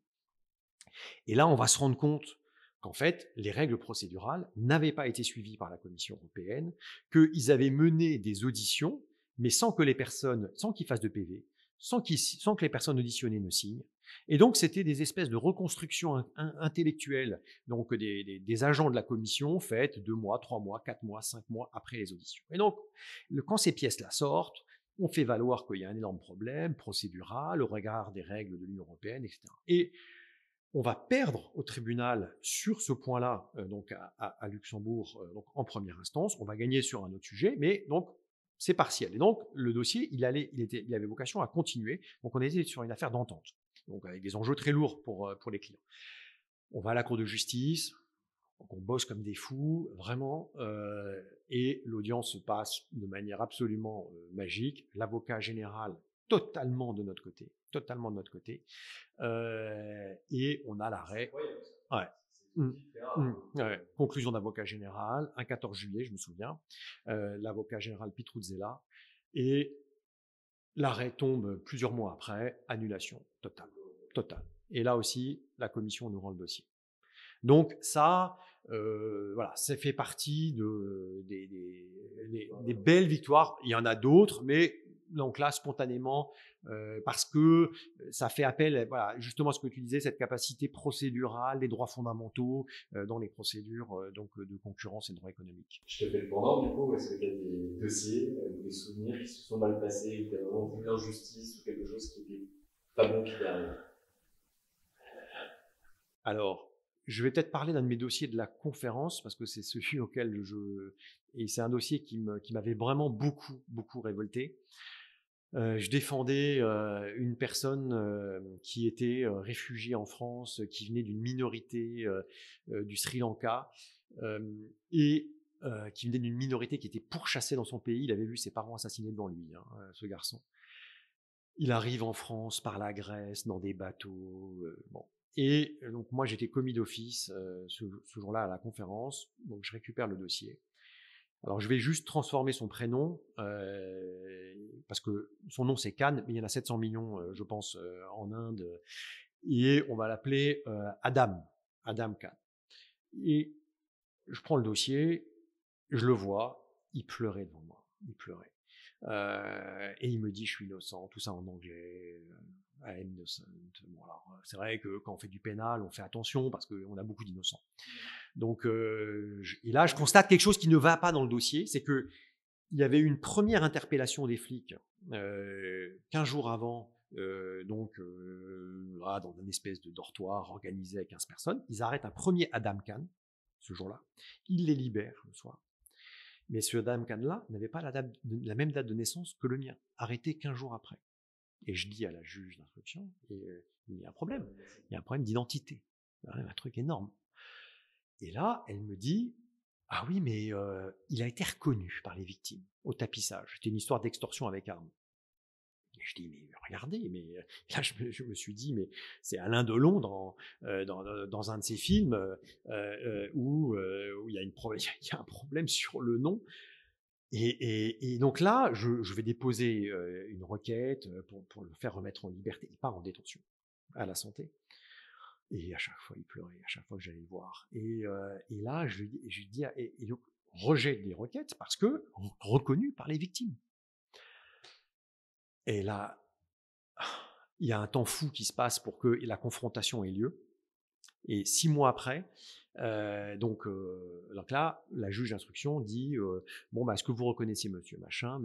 Et là, on va se rendre compte qu'en fait, les règles procédurales n'avaient pas été suivies par la Commission européenne, qu'ils avaient mené des auditions, mais sans qu'ils fassent de PV, sans que les personnes auditionnées ne signent. Et donc, c'était des espèces de reconstructions intellectuelles, donc des agents de la commission faites 2 mois, 3 mois, 4 mois, 5 mois après les auditions. Et donc, quand ces pièces-là sortent, on fait valoir qu'il y a un énorme problème procédural au regard des règles de l'Union européenne, etc. Et on va perdre au tribunal sur ce point-là, donc à Luxembourg, donc en première instance. On va gagner sur un autre sujet, mais donc c'est partiel. Et donc, le dossier, il avait vocation à continuer. Donc, on était sur une affaire d'entente, donc avec des enjeux très lourds pour les clients. On va à la Cour de justice, donc on bosse comme des fous, vraiment, et l'audience se passe de manière absolument magique. L'avocat général totalement de notre côté, et on a l'arrêt. Ouais. Conclusion d'avocat général, un 14 juillet, je me souviens, l'avocat général Pitruzzella, et l'arrêt tombe plusieurs mois après, annulation totale. Et là aussi, la commission nous rend le dossier. Donc ça, ça fait partie des belles victoires. Il y en a d'autres, mais donc là, spontanément, parce que ça fait appel, justement à ce que tu disais, cette capacité procédurale, les droits fondamentaux dans les procédures de concurrence et de droit économique. Je te fais le pendant, du coup, est-ce qu'il y a des dossiers, des souvenirs qui se sont mal passés, ou qui a vraiment vu l'injustice, ou quelque chose qui n'était pas bon qui arrive? Alors, je vais peut-être parler d'un de mes dossiers de la conférence, parce que c'est celui auquel et c'est un dossier qui m'avait vraiment beaucoup révolté. Je défendais une personne qui était réfugiée en France, qui venait d'une minorité du Sri Lanka, et qui venait d'une minorité qui était pourchassée dans son pays. Il avait vu ses parents assassinés devant lui, ce garçon. Il arrive en France par la Grèce, dans des bateaux. Et donc moi, j'étais commis d'office ce jour-là à la conférence, donc je récupère le dossier. Alors, je vais juste transformer son prénom, parce que son nom, c'est Khan, mais il y en a 700 millions, je pense, en Inde. Et on va l'appeler Adam Khan. Et je prends le dossier, je le vois, il pleurait devant moi. Il pleurait. Et il me dit, je suis innocent, tout ça en anglais. I'm innocent. Bon, alors, c'est vrai que quand on fait du pénal, on fait attention parce qu'on a beaucoup d'innocents. Donc, et là, je constate quelque chose qui ne va pas dans le dossier, c'est qu'il y avait eu une première interpellation des flics 15 jours avant, dans une espèce de dortoir organisé avec 15 personnes. Ils arrêtent un premier Adam Khan ce jour-là. Ils les libèrent le soir. Mais ce Adam Khan-là n'avait pas la même date de naissance que le mien, arrêté 15 jours après. Et je dis à la juge d'instruction, il y a un problème d'identité, un truc énorme. Et là, elle me dit, ah oui, mais il a été reconnu par les victimes au tapissage. C'était une histoire d'extorsion avec arme. je dis, mais regardez, mais là, je me suis dit, mais c'est Alain Delon dans un de ses films où il y a un problème sur le nom. Et donc là, je vais déposer une requête pour le faire remettre en liberté. Il part en détention à la santé. Et à chaque fois, il pleurait, à chaque fois que j'allais le voir. Et là, je lui dis, et donc, rejet des requêtes parce que reconnu par les victimes. Et là, il y a un temps fou qui se passe pour que la confrontation ait lieu. Et 6 mois après, donc là, la juge d'instruction dit est-ce que vous reconnaissez monsieur machin,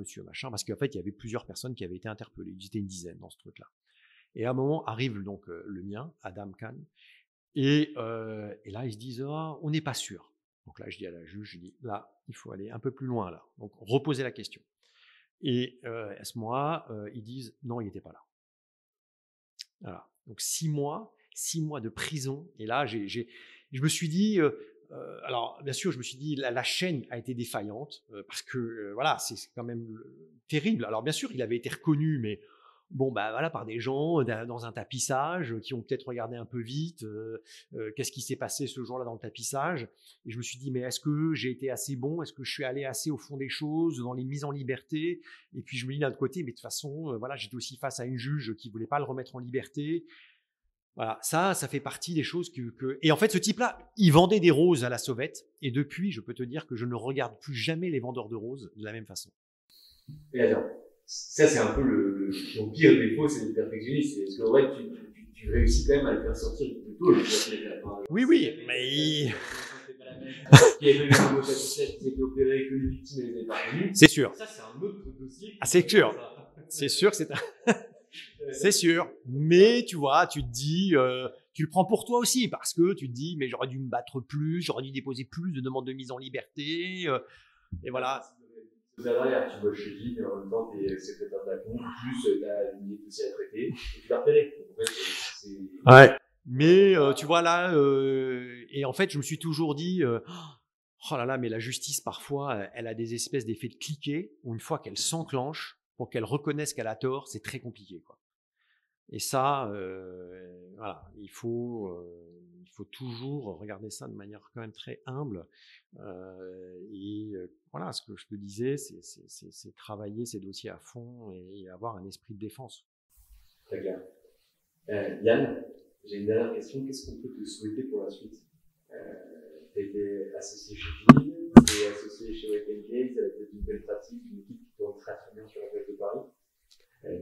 parce qu'en fait, il y avait plusieurs personnes qui avaient été interpellées. Ils étaient une dizaine dans ce truc-là. Et à un moment arrive donc le mien, Adam Khan, et là, ils se disent on n'est pas sûr. Donc là, je dis à la juge, là, il faut aller un peu plus loin là. Donc reposer la question. Et à ce moment-là, ils disent non, il n'était pas là. Voilà. Donc 6 mois de prison. Et là, je me suis dit, alors bien sûr, je me suis dit la chaîne a été défaillante parce que voilà, c'est quand même terrible. Alors bien sûr, il avait été reconnu, mais par des gens dans un tapissage qui ont peut-être regardé un peu vite qu'est-ce qui s'est passé ce jour-là dans le tapissage. Et je me suis dit, mais est-ce que j'ai été assez bon? Est-ce que je suis allé assez au fond des choses, dans les mises en liberté? Et puis je me dis d'un autre côté, mais de toute façon, j'étais aussi face à une juge qui voulait pas le remettre en liberté. Voilà, ça fait partie des choses que... Et en fait, ce type-là, il vendait des roses à la sauvette. Et depuis, je peux te dire que je ne regarde plus jamais les vendeurs de roses de la même façon. Et attends, ça c'est un peu ton pire défaut, c'est le perfectionniste. Parce que tu réussis quand même à le faire sortir plus tôt. Oui, mais... Qui avait le nouveau tapissage qui était opéré, que les victimes les avaient pas reconnues. C'est sûr. Ça c'est un autre dossier. Ah, c'est sûr. C'est sûr que c'est c'est sûr, mais tu vois, tu te dis, tu le prends pour toi aussi, parce que tu te dis, mais j'aurais dû me battre plus, j'aurais dû déposer plus de demandes de mise en liberté, et voilà. Derrière, tu bosses chez Guy, mais en même temps, tu es secrétaire de la compte, plus tu as une dossier à traiter, et tu l'as repéré. En fait, ouais, mais tu vois là, et en fait, je me suis toujours dit, oh là là, mais la justice, parfois, elle a des espèces d'effets de cliquet, où une fois qu'elle s'enclenche, pour qu'elle reconnaisse qu'elle a tort, c'est très compliqué, quoi. Et ça, il faut toujours regarder ça de manière quand même très humble. Ce que je te disais, c'est travailler ces dossiers à fond et avoir un esprit de défense. Très clair. Yann, j'ai une dernière question. Qu'est-ce qu'on peut te souhaiter pour la suite? Tu as été associé chez Gilles, tu es associé chez Wake & Case, tu as peut-être une belle pratique, une équipe qui tourne très très bien sur la place de Paris.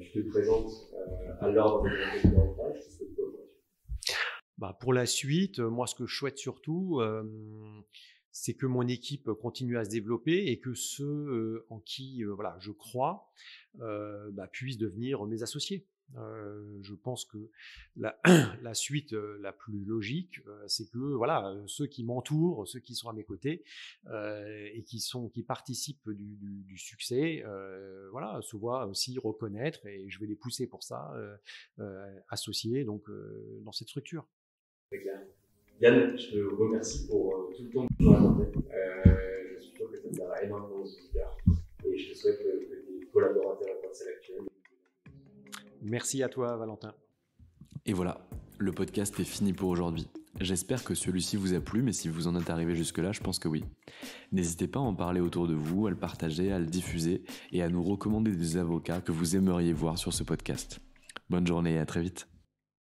Tu te présentes à l'ordre de la pour la suite, moi, ce que je souhaite surtout, c'est que mon équipe continue à se développer et que ceux en qui je crois puissent devenir mes associés. Je pense que la suite la plus logique, c'est que ceux qui m'entourent, ceux qui sont à mes côtés et qui participent du succès, se voient aussi reconnaître, et je vais les pousser pour ça, associés donc dans cette structure. Très clair. Yann, je te remercie pour tout le temps que tu m'as accordé. Je suis sûr que ça me donnera énormément aux auditeurs, et je te souhaite que tes collaborateurs à Parcelle Actuelle. Merci à toi, Valentin. Et voilà, le podcast est fini pour aujourd'hui. J'espère que celui-ci vous a plu, mais si vous en êtes arrivé jusque-là, je pense que oui. N'hésitez pas à en parler autour de vous, à le partager, à le diffuser et à nous recommander des avocats que vous aimeriez voir sur ce podcast. Bonne journée et à très vite.